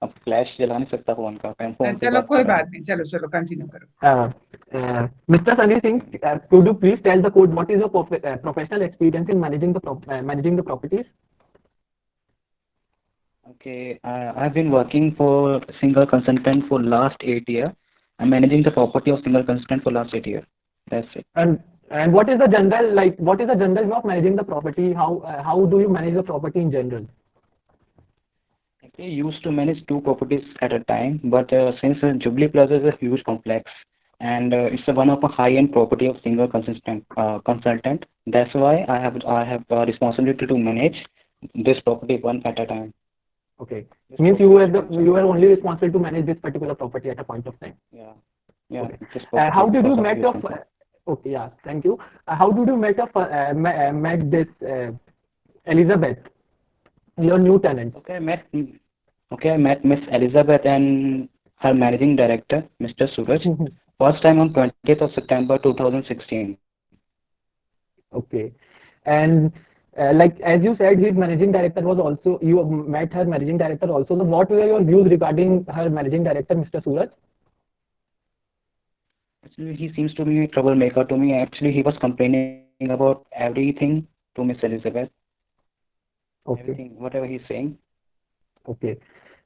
अब फ्लैश जला नहीं सकता फोन का मैं फोन से चलो बात कोई कर रहा बात नहीं चलो चलो कंटिन्यू करो Mr. Sunny Singh, could you please tell the court what is your professional experience in managing the properties? Okay, I've been working for single consultant for last 8 years. I'm managing the property of single consultant for last 8 years. That's it. And what is the general view of managing the property? How do you manage the property in general? Actually, I used to manage 2 properties at a time, but since Jubilee Plaza is a huge complex and it's one of a high-end property of single consultant, that's why I have a responsibility to manage this property one at a time. Okay, means you were only responsible to manage this particular property at a point of time. Yeah. Okay. this How property did you was met of your huge okay, yeah, thank you. How did you met this Elizabeth, your new tenant? Okay, I met Miss Elizabeth and her managing director, Mr. Suraj, first time on 20th of September 2016. Okay, and like as you said, his managing director was also, you met her managing director also. So what were your views regarding her managing director, Mr. Suraj? Actually, he seems to be a troublemaker to me. Actually, he was complaining about everything to Miss Elizabeth. Okay. Everything, whatever he's saying. Okay.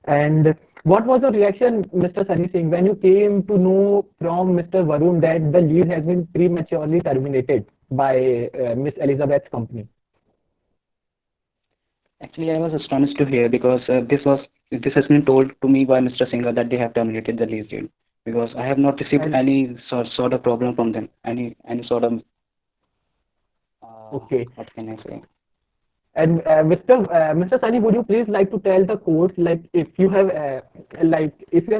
And what was your reaction, Mr. Sunny Singh, when you came to know from Mr. Varun that the lease has been prematurely terminated by Miss Elizabeth's company? Actually, I was astonished to hear because this has been told to me by Mr. Singer that they have terminated the lease deal, because I have not received any sort of problem from them, any sort of Okay. what can I say? And Mr. Sunny, would you please like to tell the court, like, if you have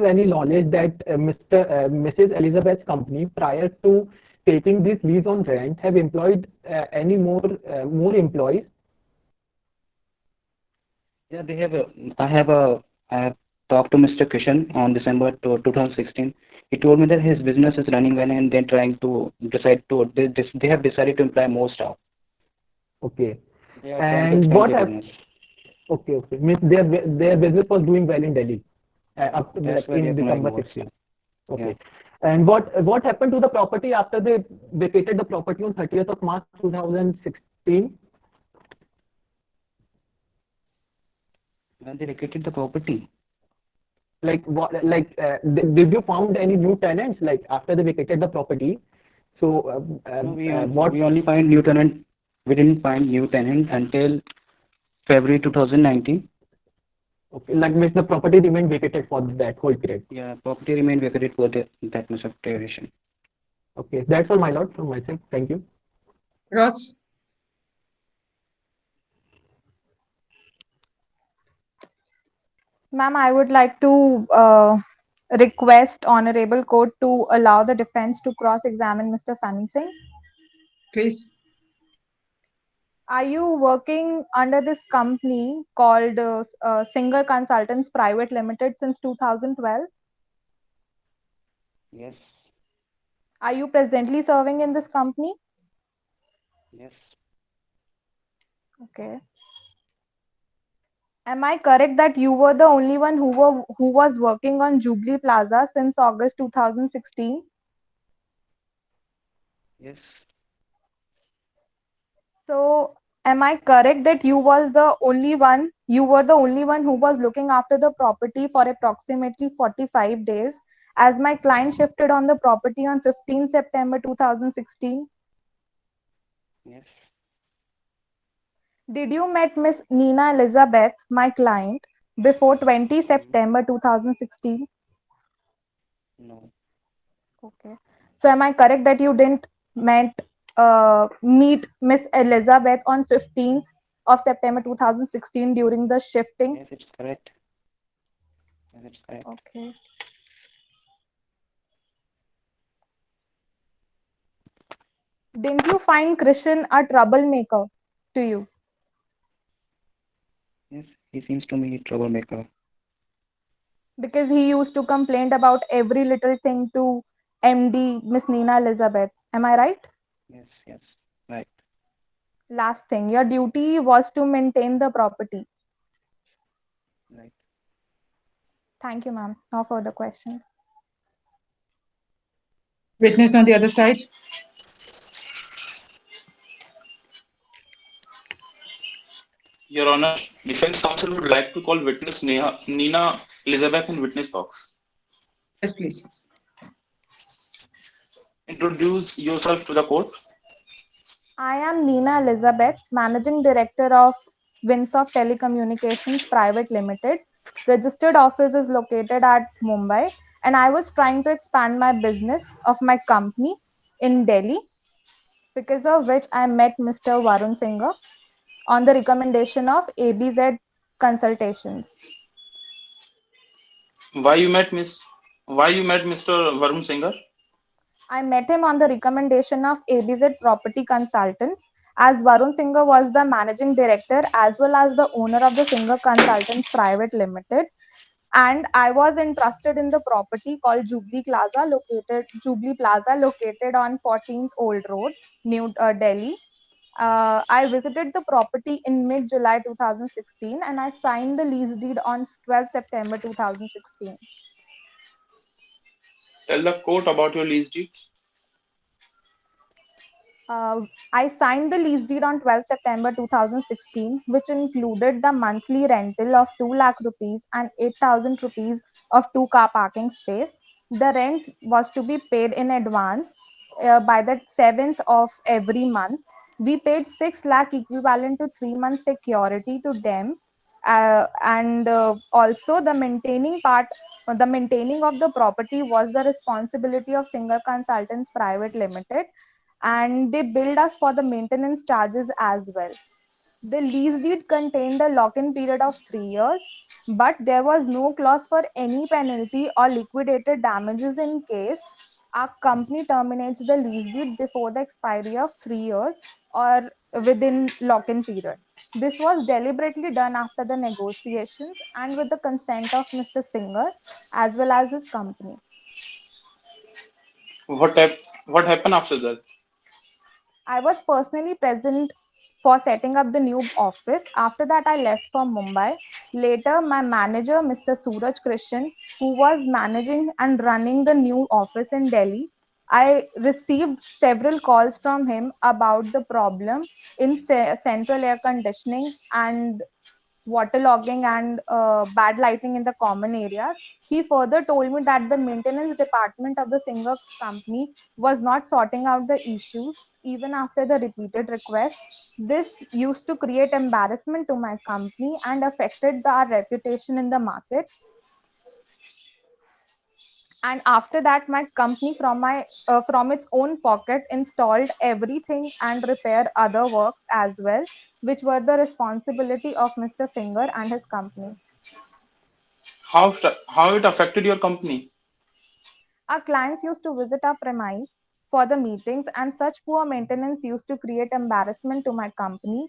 any knowledge that Mrs. Elizabeth's company, prior to taking this lease on rent, have employed any more employees? Yeah, they have. I have talked to Mr. Kishan on December 2016. He told me that his business is running well and they're trying to they have decided to employ more staff. Okay. They are trying to And expand what their happened? business. Okay. Means their business was doing well in Delhi up to That's why in they are December employing more 16. staff. Okay. Yeah. And what happened to the property after they vacated the property on 30th of March 2016? When they vacated the property. Like what? Like did you found any new tenants like after they vacated the property? So No, we only find new tenant. We didn't find new tenant until February 2019. Okay, like means the property remained vacated for that whole period. Yeah, property remained vacated for that much of duration. Okay, that's all, my lord, from my side. Thank you. Ross. Ma'am, I would like to request Honorable Court to allow the defense to cross-examine Mr. Sunny Singh. Please. Are you working under this company called Singer Consultants Private Limited since 2012? Yes. Are you presently serving in this company? Yes. Okay. Am I correct that you were the only one who was working on Jubilee Plaza since August 2016? Yes. So, am I correct that you were the only one who was looking after the property for approximately 45 days as my client shifted on the property on 15 September 2016? Yes. Did you met Miss Nina Elizabeth, my client, before 20 September 2016? No. Okay. So am I correct that you didn't meet Miss Elizabeth on 15th of September 2016 during the shifting? Yes, it's correct. Yes, it's correct. Okay. Didn't you find Christian a troublemaker to you? Yes, he seems to be a troublemaker. Because he used to complain about every little thing to MD Miss Nina Elizabeth. Am I right? Yes, yes, right, Last thing, your duty was to maintain the property. right. Thank you, ma'am. No further questions. Witness on the other side. Your Honor, defense counsel would like to call witness Nina Elizabeth in witness box. Yes, please. Introduce yourself to the court. I am Nina Elizabeth, Managing Director of Winsoft Telecommunications Private Limited. Registered office is located at Mumbai, and I was trying to expand my business of my company in Delhi, because of which I met Mr. Varun Singh on the recommendation of ABZ Consultations. Why you met Mr. Varun Singer? I met him on the recommendation of ABZ Property Consultants, as Varun Singh was the managing director as well as the owner of the Singer Consultants Private Limited. And I was interested in the property called Jubilee Plaza located on 14th Old Road, New Delhi. I visited the property in mid-July 2016 and I signed the lease deed on 12 September 2016. Tell the court about your lease deed. I signed the lease deed on 12 September 2016, which included the monthly rental of 2 lakh rupees and 8,000 rupees of 2-car parking space. The rent was to be paid in advance by the 7th of every month. We paid 6 lakh equivalent to 3 months security to them. And also the maintaining of the property was the responsibility of Singer Consultants Private Limited, and they billed us for the maintenance charges as well. The lease deed contained a lock-in period of 3 years, but there was no clause for any penalty or liquidated damages in case our company terminates the lease deed before the expiry of 3 years or within lock-in period. This was deliberately done after the negotiations and with the consent of Mr. Singer as well as his company. What happened after that? I was personally present for setting up the new office. After that, I left for Mumbai. Later, my manager, Mr. Suraj Krishan, who was managing and running the new office in Delhi, I received several calls from him about the problem in central air conditioning and waterlogging and bad lighting in the common areas. He further told me that the maintenance department of the Singer's company was not sorting out the issues even after the repeated request. This used to create embarrassment to my company and affected our reputation in the market. And after that, my company from its own pocket installed everything and repaired other works as well, which were the responsibility of Mr. Singer and his company. How it affected your company? Our clients used to visit our premise for the meetings, and such poor maintenance used to create embarrassment to my company.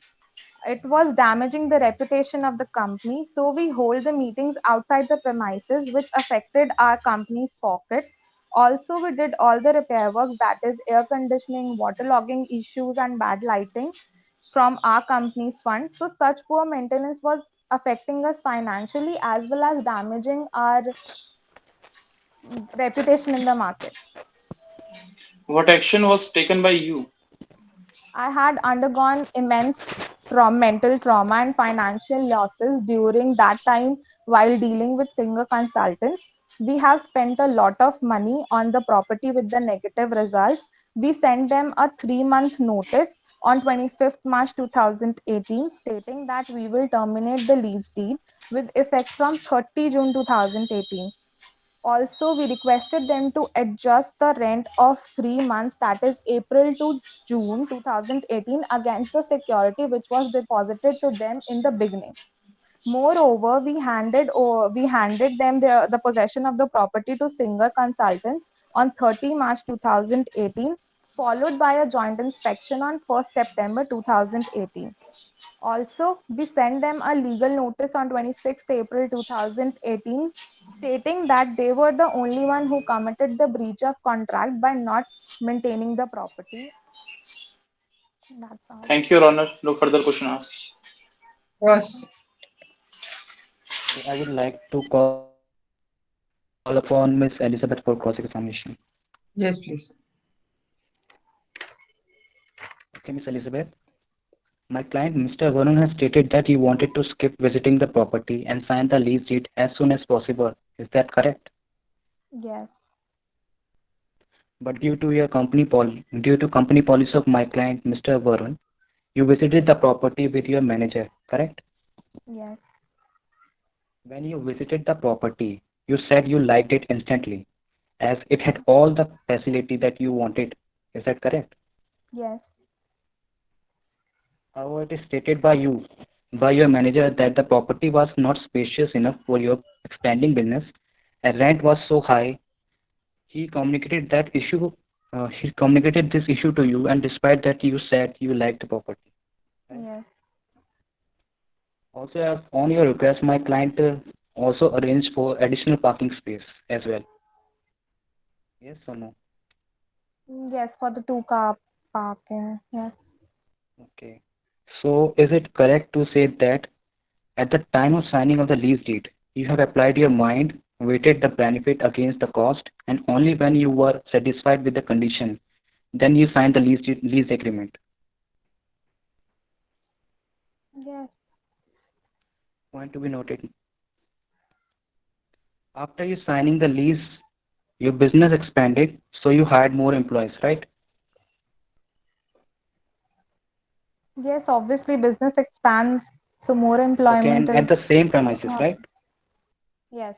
It was damaging the reputation of the company, so we hold the meetings outside the premises, which affected our company's pocket. Also, we did all the repair works, that is air conditioning, waterlogging issues, and bad lighting from our company's fund. So such poor maintenance was affecting us financially as well as damaging our reputation in the market. What action was taken by you? I had undergone immense mental trauma and financial losses during that time while dealing with Singer Consultants. We have spent a lot of money on the property with the negative results. We sent them a 3-month notice on 25th March 2018 stating that we will terminate the lease deed with effect from 30 June 2018. Also, we requested them to adjust the rent of 3 months, that is April to June 2018, against the security which was deposited to them in the beginning. Moreover, we handed them the possession of the property to Singer Consultants on 30 March 2018, followed by a joint inspection on 1st September 2018. Also, we sent them a legal notice on 26th April 2018 stating that they were the only one who committed the breach of contract by not maintaining the property. That's all. Thank you, Your Honor. No further question asked. Yes. Okay, I would like to call upon Miss Elizabeth for cross-examination. Yes, please. Okay, Miss Elizabeth. My client, Mr. Varun, has stated that he wanted to skip visiting the property and sign the lease deed as soon as possible. Is that correct? Yes. But due to company policy of my client, Mr. Varun, you visited the property with your manager, correct? Yes. When you visited the property, you said you liked it instantly, as it had all the facility that you wanted. Is that correct? Yes. However, it is stated by your manager, that the property was not spacious enough for your expanding business, and rent was so high. He communicated that issue. He communicated this issue to you, and despite that, you said you liked the property. Yes. Also, as on your request, my client also arranged for additional parking space as well. Yes or no? Yes, for the 2-car parking. Yes. Okay. So, is it correct to say that at the time of signing of the lease deed, you have applied your mind, weighted the benefit against the cost, and only when you were satisfied with the condition, then you signed the lease agreement? Yes. Point to be noted. After you signing the lease, your business expanded, so you hired more employees, right? Yes, obviously business expands, so more Okay, employment and at is. the same premises, right? Yes.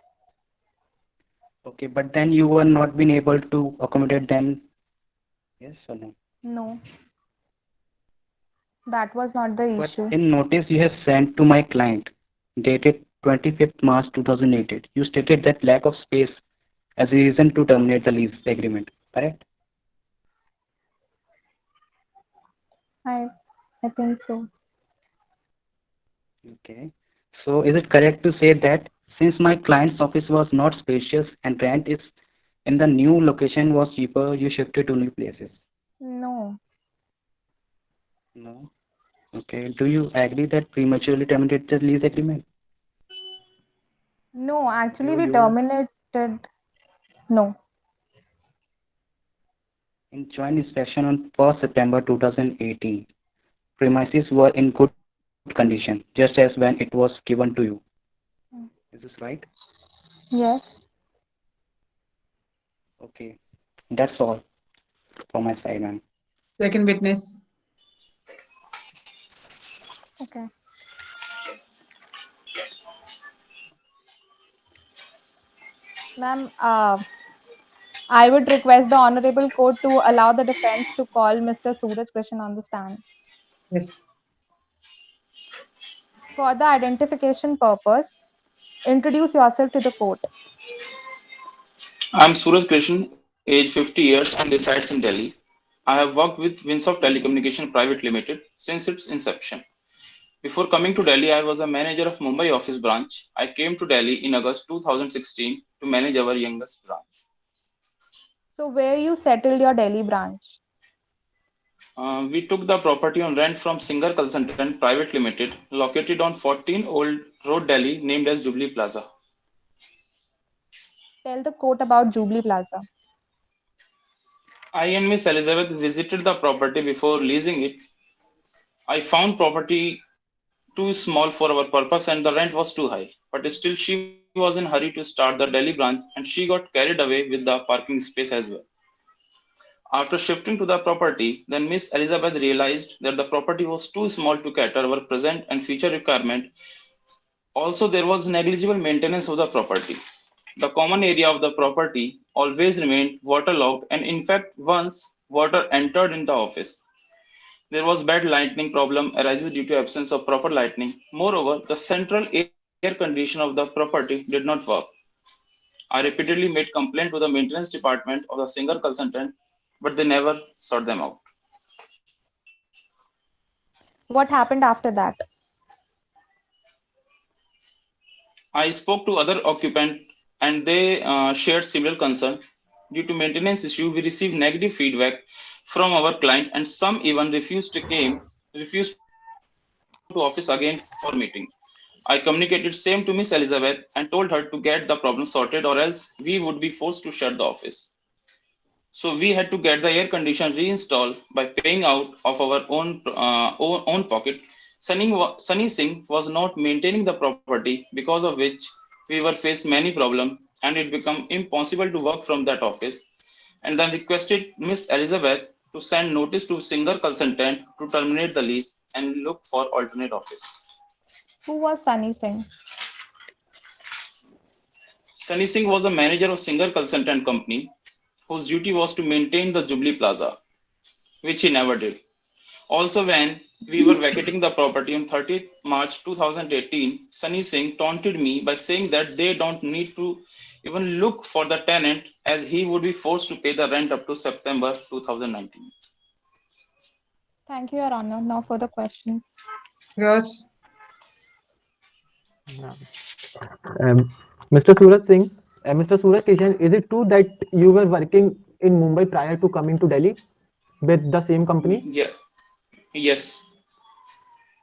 Okay, but then you were not been able to accommodate them. Yes or no? No. That was not the But issue. in notice you have sent to my client, dated 25th March 2018, you stated that lack of space as a reason to terminate the lease agreement, correct? I think so. Okay. So is it correct to say that since my client's office was not spacious and rent is in the new location was cheaper, you shifted to new places? No. No. Okay. Do you agree that prematurely terminated the lease agreement? No, actually we You terminated. No. in joint inspection on 1st September 2018, premises were in good condition, just as when it was given to you. Is this right? Yes. Okay. That's all from my side, ma'am. Second witness. Okay. Ma'am, I would request the Honorable Court to allow the defense to call Mr. Suraj Krishan on the stand. Yes. For the identification purpose, introduce yourself to the court. I'm Suraj Krishan, age 50 years and resides in Delhi. I have worked with Winsoft Telecommunication Private Limited since its inception. Before coming to Delhi, I was a manager of Mumbai office branch. I came to Delhi in August 2016 to manage our youngest branch. So, where you settled your Delhi branch? We took the property on rent from Singer Consultant Private Limited, located on 14 Old Road, Delhi, named as Jubilee Plaza. Tell the quote about Jubilee Plaza. I and Miss Elizabeth visited the property before leasing it. I found property too small for our purpose and the rent was too high. But still, she was in hurry to start the Delhi branch and she got carried away with the parking space as well. After shifting to the property, then Miss Elizabeth realized that the property was too small to cater our present and future requirement. Also, there was negligible maintenance of the property. The common area of the property always remained waterlogged, and in fact, once water entered in the office. There was bad lighting problem arises due to absence of proper lighting. Moreover, the central air condition of the property did not work. I repeatedly made complaint to the maintenance department of the singer consultant, but they never sought them out. What happened after that? I spoke to other occupants and they shared similar concern. Due to maintenance issue, we received negative feedback from our client and some even refused to office again for meeting. I communicated same to Miss Elizabeth and told her to get the problem sorted or else we would be forced to shut the office. So we had to get the air conditioner reinstalled by paying out of our own pocket. Sunny Singh was not maintaining the property, because of which we were faced many problems and it became impossible to work from that office. And then requested Miss Elizabeth to send notice to singer consultant to terminate the lease and look for alternate office. Who was Sunny Singh? Sunny Singh was a manager of singer consultant company whose duty was to maintain the Jubilee Plaza, which he never did. Also, when we were vacating the property on 30th March 2018, Sunny Singh taunted me by saying that they don't need to even look for the tenant as he would be forced to pay the rent up to September 2019. Thank you, Your Honor. No further questions. Yes. Mr. Suraj Singh, Mr. Suraj Kishan, is it true that you were working in Mumbai prior to coming to Delhi with the same company? Yeah. Yes.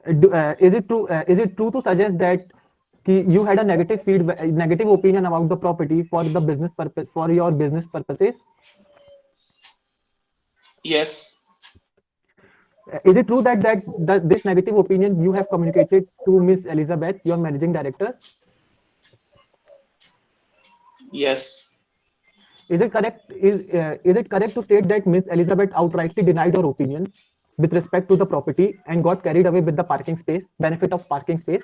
Is it true? Is it true to suggest that you had a negative opinion about the property for the business purpose, for your business purposes? Yes. Is it true that this negative opinion you have communicated to Miss Elizabeth, your managing director? Yes. Is it correct? Is it correct to state that Miss Elizabeth outrightly denied your opinion with respect to the property and got carried away with the parking space, benefit of parking space?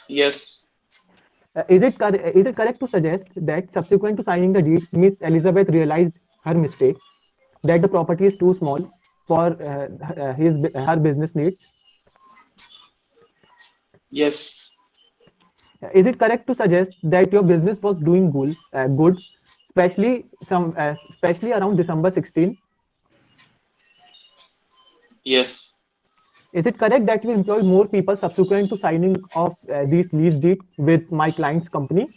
Yes. Is it correct to suggest that subsequent to signing the deed, Miss Elizabeth realized her mistake, that the property is too small for her business needs? Yes. Is it correct to suggest that your business was doing good, especially around December 16? Yes. Is it correct that you employed more people subsequent to signing of these lease deed with my client's company?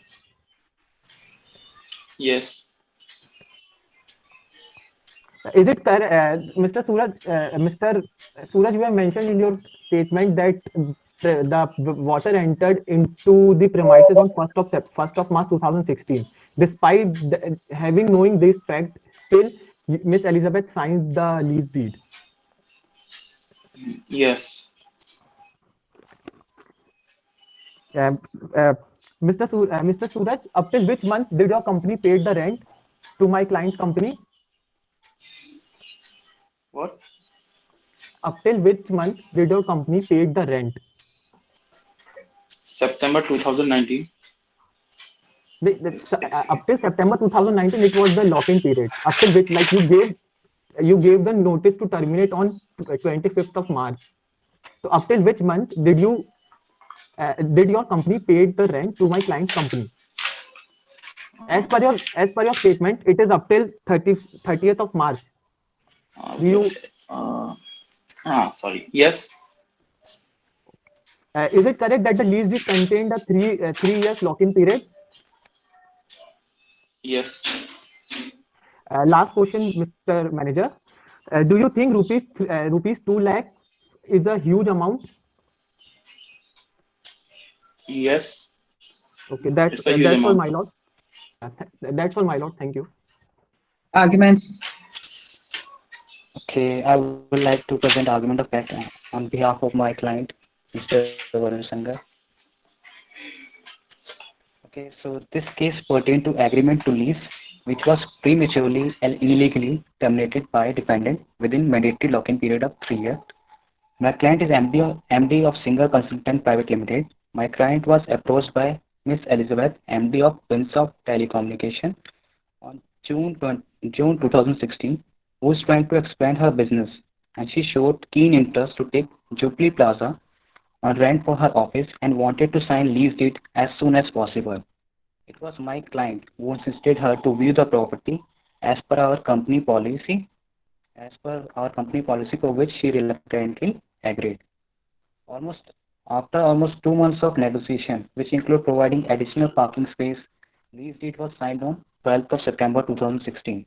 Yes. Is it correct, Mr. Suraj, you have mentioned in your statement that the water entered into the premises on 1st of March 2016. Despite knowing this fact, still Miss Elizabeth signed the lease deed. Yes. Mr. Suraj, up till which month did your company pay the rent to my client's company? What? Up till which month did your company pay the rent? September 2019. Up till September 2019, it was the lock-in period. Up till which, like you gave the notice to terminate on 25th of March. So up till which month did your company pay the rent to my client's company? As per your statement, it is up till 30th of March. Sorry. Yes. Is it correct that the lease deed contained a 3 years lock-in period? Yes. Last question, Mr. Manager. Do you think rupees 2 lakh is a huge amount? Yes, Okay, it's a huge that's all, amount. my lord. That's all, my lord. Thank you. Arguments. Okay, I would like to present argument of fact on behalf of my client, Mr. Varun Sangha. Okay, so this case pertained to agreement to lease, which was prematurely and illegally terminated by defendant within mandatory lock-in period of 3 years. My client is MD of Singer Consultant Private Limited. My client was approached by Miss Elizabeth, MD of Winsoft Telecommunication, on June 2016, who was trying to expand her business, and she showed keen interest to take Jubilee Plaza on rent for her office and wanted to sign lease deed as soon as possible. It was my client who insisted her to view the property as per our company policy, for which she reluctantly agreed. After almost 2 months of negotiation, which include providing additional parking space, lease deed was signed on 12th of September 2016.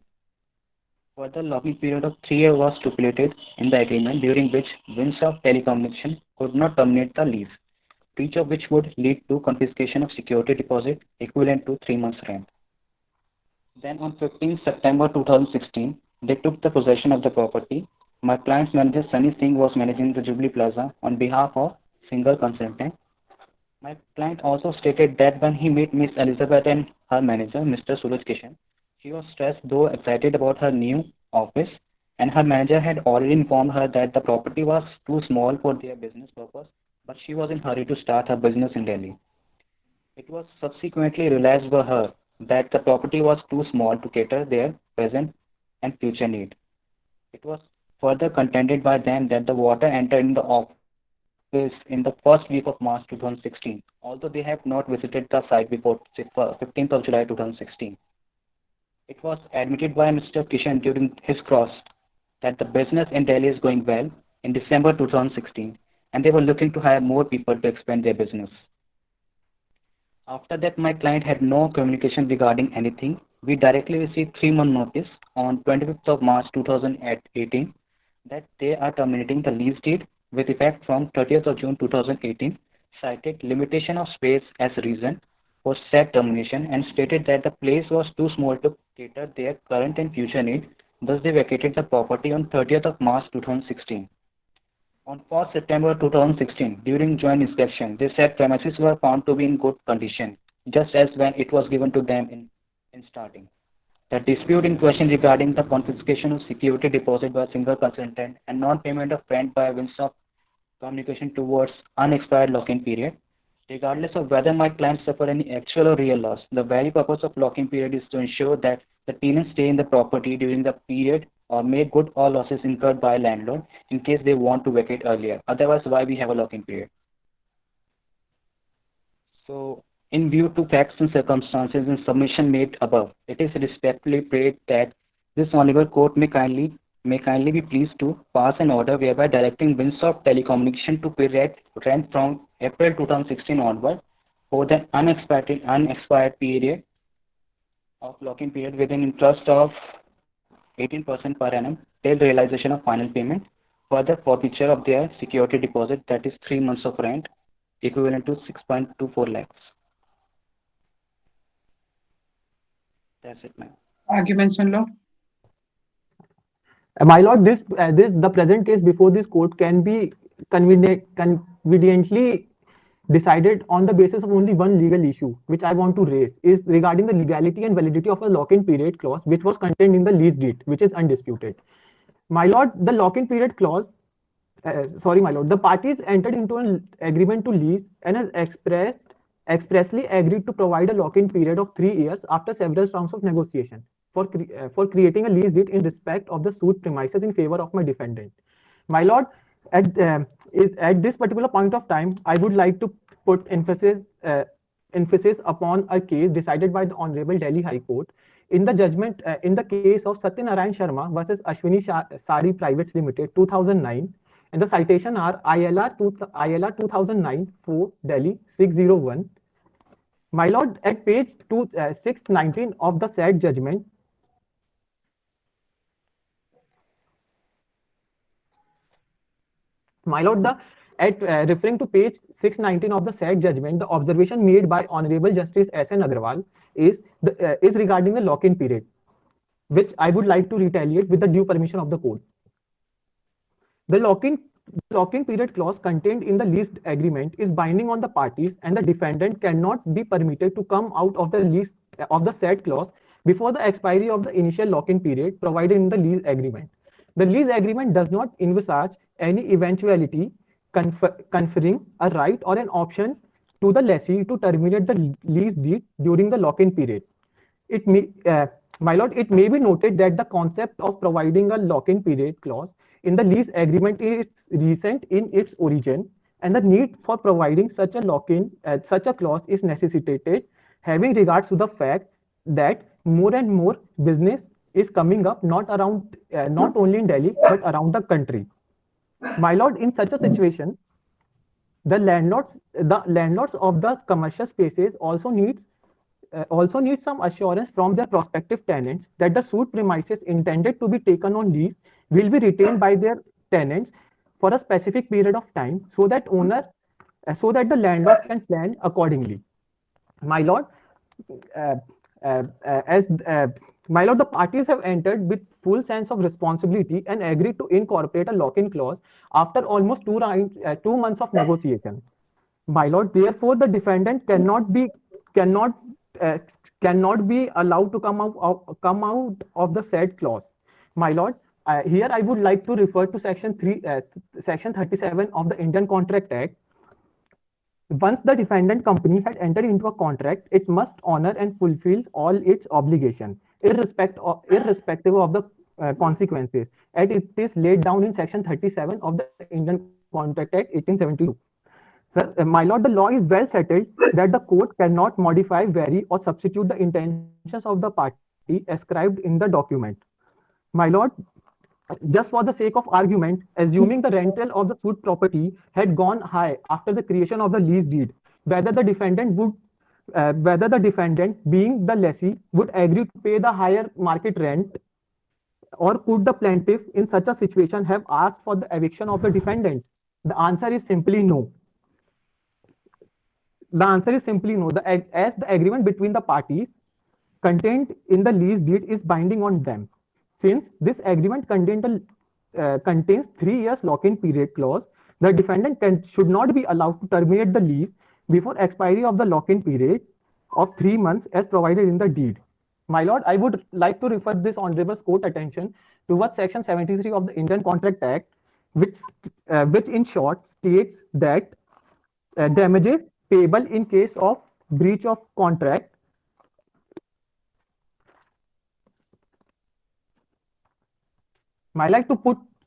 Further locking period of 3 years was stipulated in the agreement, during which Winsoft Telecommunication could not terminate the lease, breach of which would lead to confiscation of security deposit equivalent to 3 months' rent. Then on 15th September 2016, they took the possession of the property. My client's manager Sunny Singh was managing the Jubilee Plaza on behalf of single consultant. My client also stated that when he met Miss Elizabeth and her manager, Mr. Suraj Kishan, she was stressed though excited about her new office, and her manager had already informed her that the property was too small for their business purpose, but she was in a hurry to start her business in Delhi. It was subsequently realized by her that the property was too small to cater their present and future need. It was further contended by them that the water entered in the office in the first week of March 2016, although they have not visited the site before 15th of July 2016. It was admitted by Mr. Kishan during his cross that the business in Delhi is going well in December 2016, and they were looking to hire more people to expand their business. After that, my client had no communication regarding anything. We directly received 3-month notice on 25th of March 2018 that they are terminating the lease deed with effect from 30th of June 2018, cited limitation of space as reason for said termination, and stated that the place was too small to cater their current and future need. Thus, they vacated the property on 30th of March 2016. On 1st September 2016, during joint inspection, they said premises were found to be in good condition, just as when it was given to them in starting. The dispute in question regarding the confiscation of security deposit by a single consultant and non-payment of rent by Winsoft Communication towards unexpired lock-in period. Regardless of whether my client suffered any actual or real loss, the very purpose of lock-in period is to ensure that the tenants stay in the property during the period or make good all losses incurred by landlord in case they want to vacate earlier. Otherwise, why we have a lock-in period? So, in view to facts and circumstances in submission made above, it is respectfully prayed that this honorable court may kindly be pleased to pass an order whereby directing Winsoft Telecommunication to pay rent from April 2016 onward for the unexpired period of lock-in period with an interest of 18% per annum till realization of final payment. Further forfeiture of their security deposit, that is 3 months of rent, equivalent to 6.24 lakhs. That's it, ma'am. Arguments on law. My lord, the present case before this court can be conveniently decided on the basis of only one legal issue, which I want to raise, is regarding the legality and validity of a lock-in period clause, which was contained in the lease deed, which is undisputed. My lord, the lock-in period clause, the parties entered into an agreement to lease and has expressly agreed to provide a lock-in period of 3 years after several rounds of negotiation for creating a lease deed in respect of the suit premises in favor of my defendant. My lord, at this particular point of time, I would like to put emphasis upon a case decided by the Honorable Delhi High Court in the judgment in the case of Satyanarayan Sharma versus Ashwini Sari Privates Limited 2009, and the citation are ILR 2009-4 Delhi 601. My lord, at page 619 of the said judgment, my lord, Referring to page 619 of the said judgment, the observation made by Honorable Justice S.N. Agarwal is regarding the lock-in period, which I would like to retaliate with the due permission of the court. The lock-in period clause contained in the lease agreement is binding on the parties, and the defendant cannot be permitted to come out of the said clause before the expiry of the initial lock-in period provided in the lease agreement. The lease agreement does not envisage any eventuality conferring a right or an option to the lessee to terminate the lease deed during the lock-in period. My lord, it may be noted that the concept of providing a lock-in period clause in the lease agreement is recent in its origin, and the need for providing such a clause is necessitated, having regards to the fact that more and more business is coming up not only in Delhi but around the country. My lord, in such a situation, the landlords of the commercial spaces also need some assurance from their prospective tenants that the suite premises intended to be taken on lease will be retained by their tenants for a specific period of time, so that the landlord can plan accordingly. My lord, the parties have entered with full sense of responsibility and agreed to incorporate a lock-in clause after almost 2 months of negotiation. My lord, therefore, the defendant cannot be allowed to come out of the said clause. My lord, here I would like to refer to section 37 of the Indian Contract Act. Once the defendant company had entered into a contract, it must honor and fulfill all its obligations, irrespective of the consequences, and it is laid down in section 37 of the Indian Contract Act 1872. Sir, my lord, the law is well settled that the court cannot modify, vary, or substitute the intentions of the party ascribed in the document. My lord, just for the sake of argument, assuming the rental of the suite property had gone high after the creation of the lease deed, whether the defendant, being the lessee, would agree to pay the higher market rent, or could the plaintiff in such a situation have asked for the eviction of the defendant? The answer is simply no. As the agreement between the parties contained in the lease deed is binding on them. Since this agreement contains 3 years lock-in period clause, the defendant should not be allowed to terminate the lease before expiry of the lock-in period of 3 months as provided in the deed. My lord, I would like to refer this honorable court attention towards section 73 of the Indian Contract Act, which in short states that damages payable in case of breach of contract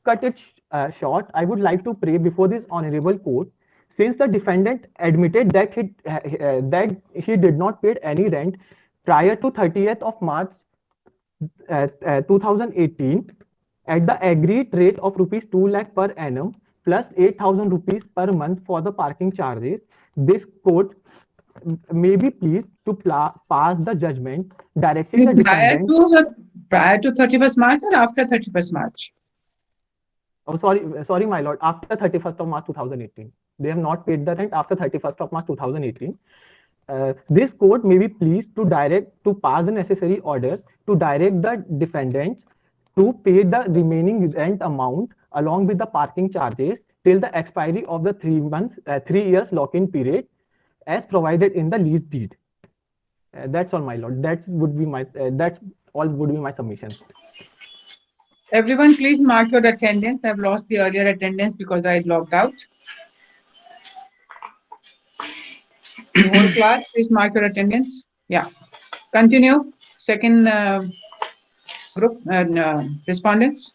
cut it short. I would like to pray before this honorable court, since the defendant admitted that he did not pay any rent prior to 30th of March 2018 at the agreed rate of rupees 2 lakh per annum plus 8,000 rupees per month for the parking charges, this court may be pleased to pass the judgment directing the defendant prior to 31st March or after 31st March? Oh, sorry, my lord. After 31st of March 2018, they have not paid the rent after 31st of March 2018. This court may be pleased to pass the necessary orders to direct the defendants to pay the remaining rent amount along with the parking charges till the expiry of the 3 years lock-in period as provided in the lease deed. That's all, my lord. That's all would be my submission. Everyone, please mark your attendance. I've lost the earlier attendance because I logged out. The whole class, please mark your attendance. Yeah. Continue. Second group respondents.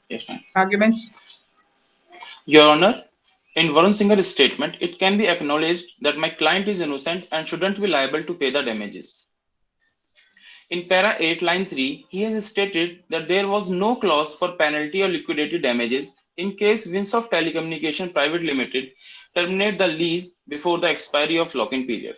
Yes, ma'am. Arguments. Your Honor, in Varun Singh's statement, it can be acknowledged that my client is innocent and shouldn't be liable to pay the damages. In para 8 line 3, he has stated that there was no clause for penalty or liquidated damages in case Winsoft Telecommunication Private Limited terminate the lease before the expiry of lock-in period.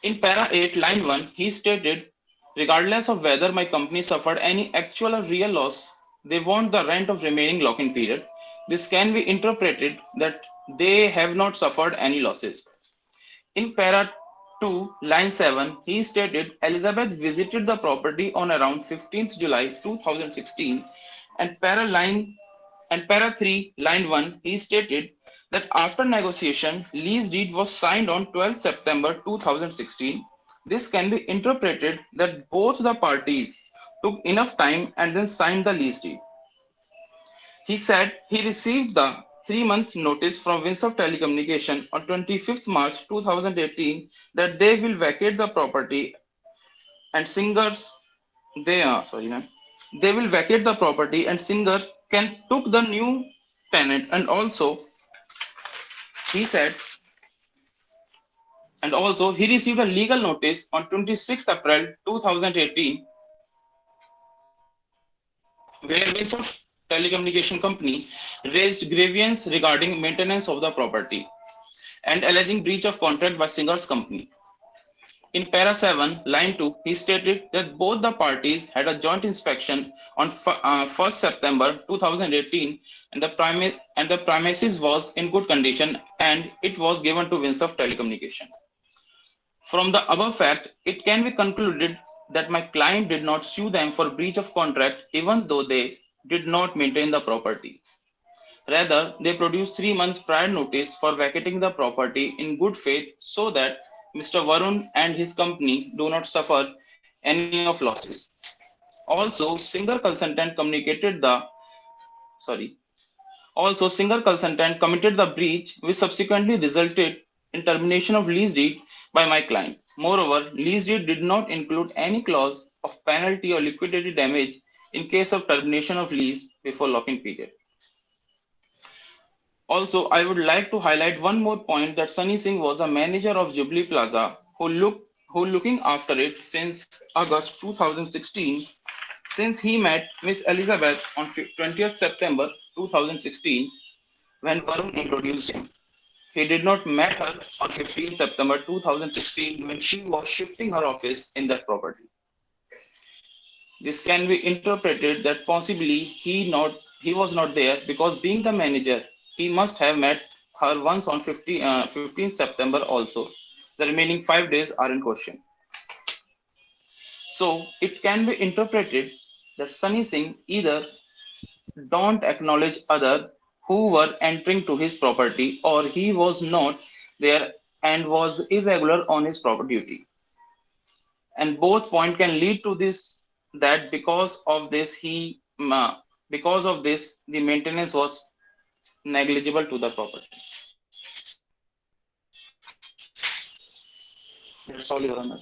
In para 8 line 1, he stated, regardless of whether my company suffered any actual or real loss, they want the rent of remaining lock-in period This can be interpreted that they have not suffered any losses. In para 2, line 7, he stated Elizabeth visited the property on around 15th July 2016, and para 3, line 1, he stated that after negotiation, lease deed was signed on 12th September 2016. This can be interpreted that both the parties took enough time and then signed the lease deed. He said he received the 3-month notice from Winsoft Telecommunication on 25th March 2018 that they will vacate the property and singers they will vacate the property and singer can took the new tenant. And also he said he received a legal notice on 26th April 2018 where Winsoft Telecommunication Company raised grievance regarding maintenance of the property and alleging breach of contract by Singer's company. In para 7, line 2, he stated that both the parties had a joint inspection on 1st September 2018 and the premises was in good condition and it was given to Winsoft Telecommunication. From the above fact, it can be concluded that my client did not sue them for breach of contract even though they did not maintain the property. Rather, they produced 3 months prior notice for vacating the property in good faith so that Mr. Varun and his company do not suffer any of losses. Also, Singer consultant committed the breach, which subsequently resulted in termination of lease deed by my client. Moreover, lease deed did not include any clause of penalty or liquidated damage in case of termination of lease before lock-in period. Also, I would like to highlight one more point that Sunny Singh was a manager of Jubilee Plaza who looking after it since August 2016, since he met Miss Elizabeth on 20th September 2016 when Varun introduced him. He did not meet her on 15th September 2016 when she was shifting her office in that property. This can be interpreted that possibly he was not there because being the manager, he must have met her once on 15th September also. The remaining 5 days are in question. So it can be interpreted that Sunny Singh either don't acknowledge other who were entering to his property or he was not there and was irregular on his proper duty. And both point can lead to this that because of this the maintenance was negligible to the property. That's all, Your Honor.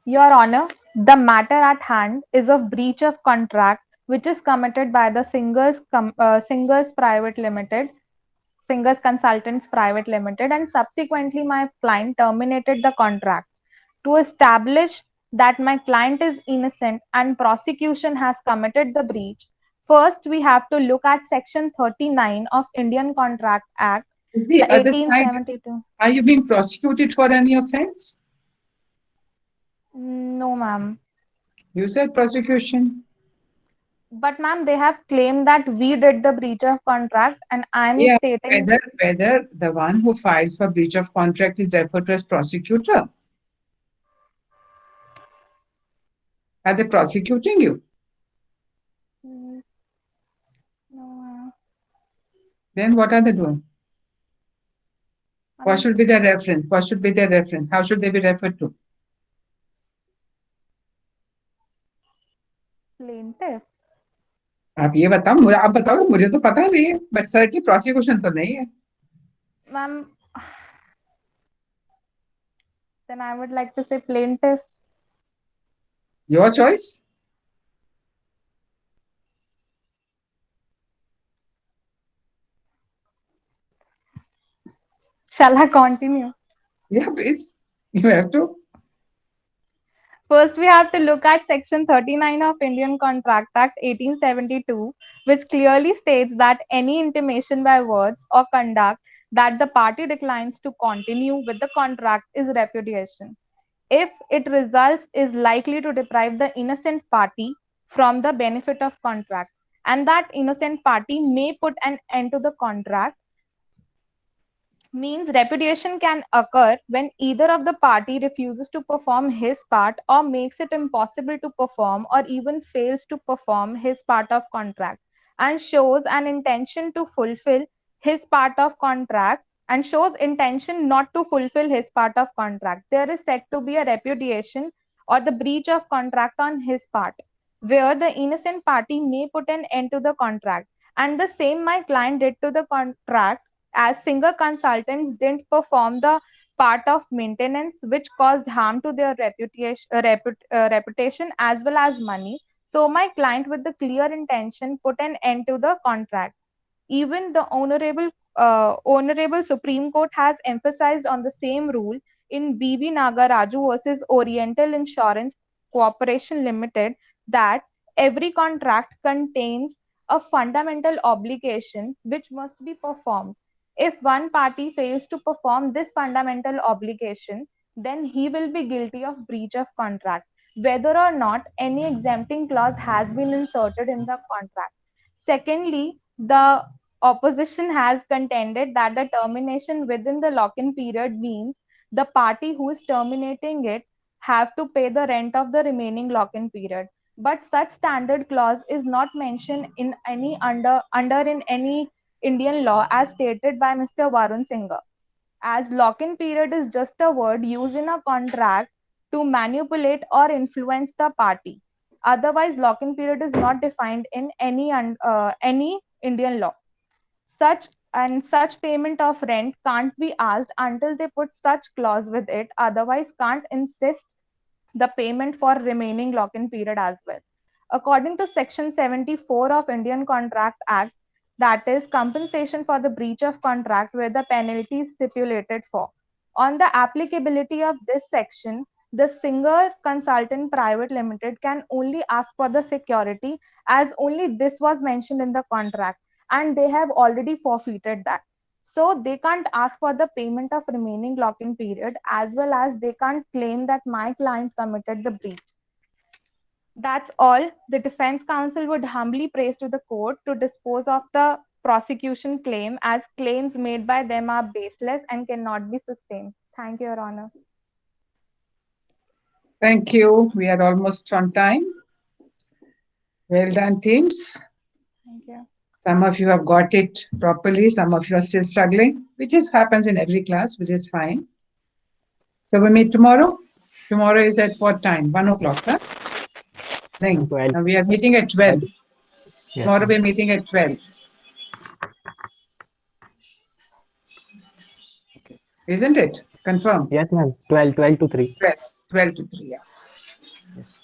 Your Honor, the matter at hand is of breach of contract which is committed by the Singers Private Limited, Singers Consultants Private Limited, and subsequently my client terminated the contract. To establish that my client is innocent and prosecution has committed the breach, first we have to look at Section 39 of Indian Contract Act, The other side, 1872. are you being prosecuted for any offense? No, ma'am. You said prosecution. But ma'am, they have claimed that we did the breach of contract, and I'm stating whether the one who files for breach of contract is referred to as prosecutor. Are they prosecuting you? No, ma'am. Then what are they doing? What should be their reference? What should be their reference? How should they be referred to? Plaintiff. आप ये बताओ, आप बताओ, मुझे तो पता नहीं है, but certainly prosecution तो नहीं है. Ma'am, then I would like to say plaintiff. Your choice. Shall I continue? Yeah, please. You have to. First, we have to look at Section 39 of Indian Contract Act 1872, which clearly states that any intimation by words or conduct that the party declines to continue with the contract is repudiation. If it results is likely to deprive the innocent party from the benefit of contract, and that innocent party may put an end to the contract. Means repudiation can occur when either of the party refuses to perform his part or makes it impossible to perform or even fails to perform his part of contract and shows an intention to fulfill his part of contract and shows intention not to fulfill his part of contract. There is said to be a repudiation or the breach of contract on his part, where the innocent party may put an end to the contract. And the same my client did to the contract, as Singer Consultants didn't perform the part of maintenance which caused harm to their reputation as well as money. So my client, with the clear intention, put an end to the contract. Even the Honorable Supreme Court has emphasized on the same rule in B.V. Nagaraju versus Oriental Insurance Corporation Limited that every contract contains a fundamental obligation which must be performed. If one party fails to perform this fundamental obligation, then he will be guilty of breach of contract, whether or not any exempting clause has been inserted in the contract. Secondly, the opposition has contended that the termination within the lock-in period means the party who is terminating it have to pay the rent of the remaining lock-in period. But such standard clause is not mentioned in any under in any Indian law as stated by Mr. Varun Singer, as lock-in period is just a word used in a contract to manipulate or influence the party. Otherwise, lock-in period is not defined in any Indian law. Such payment of rent can't be asked until they put such clause with it. Otherwise, can't insist the payment for remaining lock-in period as well. According to Section 74 of Indian Contract Act, that is compensation for the breach of contract where the penalty is stipulated for. On the applicability of this section, the Singer Consultant Private Limited can only ask for the security as only this was mentioned in the contract, and they have already forfeited that. So they can't ask for the payment of remaining lock-in period, as well as they can't claim that my client committed the breach. That's all. The defense counsel would humbly praise to the court to dispose of the prosecution claim, as claims made by them are baseless and cannot be sustained. Thank you, Your Honor. Thank you. We are almost on time. Well done, teams. Thank you. Some of you have got it properly. Some of you are still struggling, which is happens in every class, which is fine. So we meet tomorrow. Tomorrow is at what time? 1 o'clock, huh? 12. We are meeting at 12. Yes, Tomorrow ma'am. we are meeting at 12. Isn't it? Confirm. Yes, ma'am. 12 to 3. 12 to 3, yeah.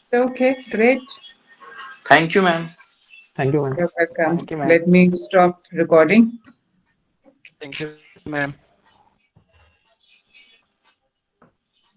So, okay, great. Thank you, ma'am. Thank you, ma'am. You're welcome. Thank you, ma'am. Let me stop recording. Thank you, ma'am.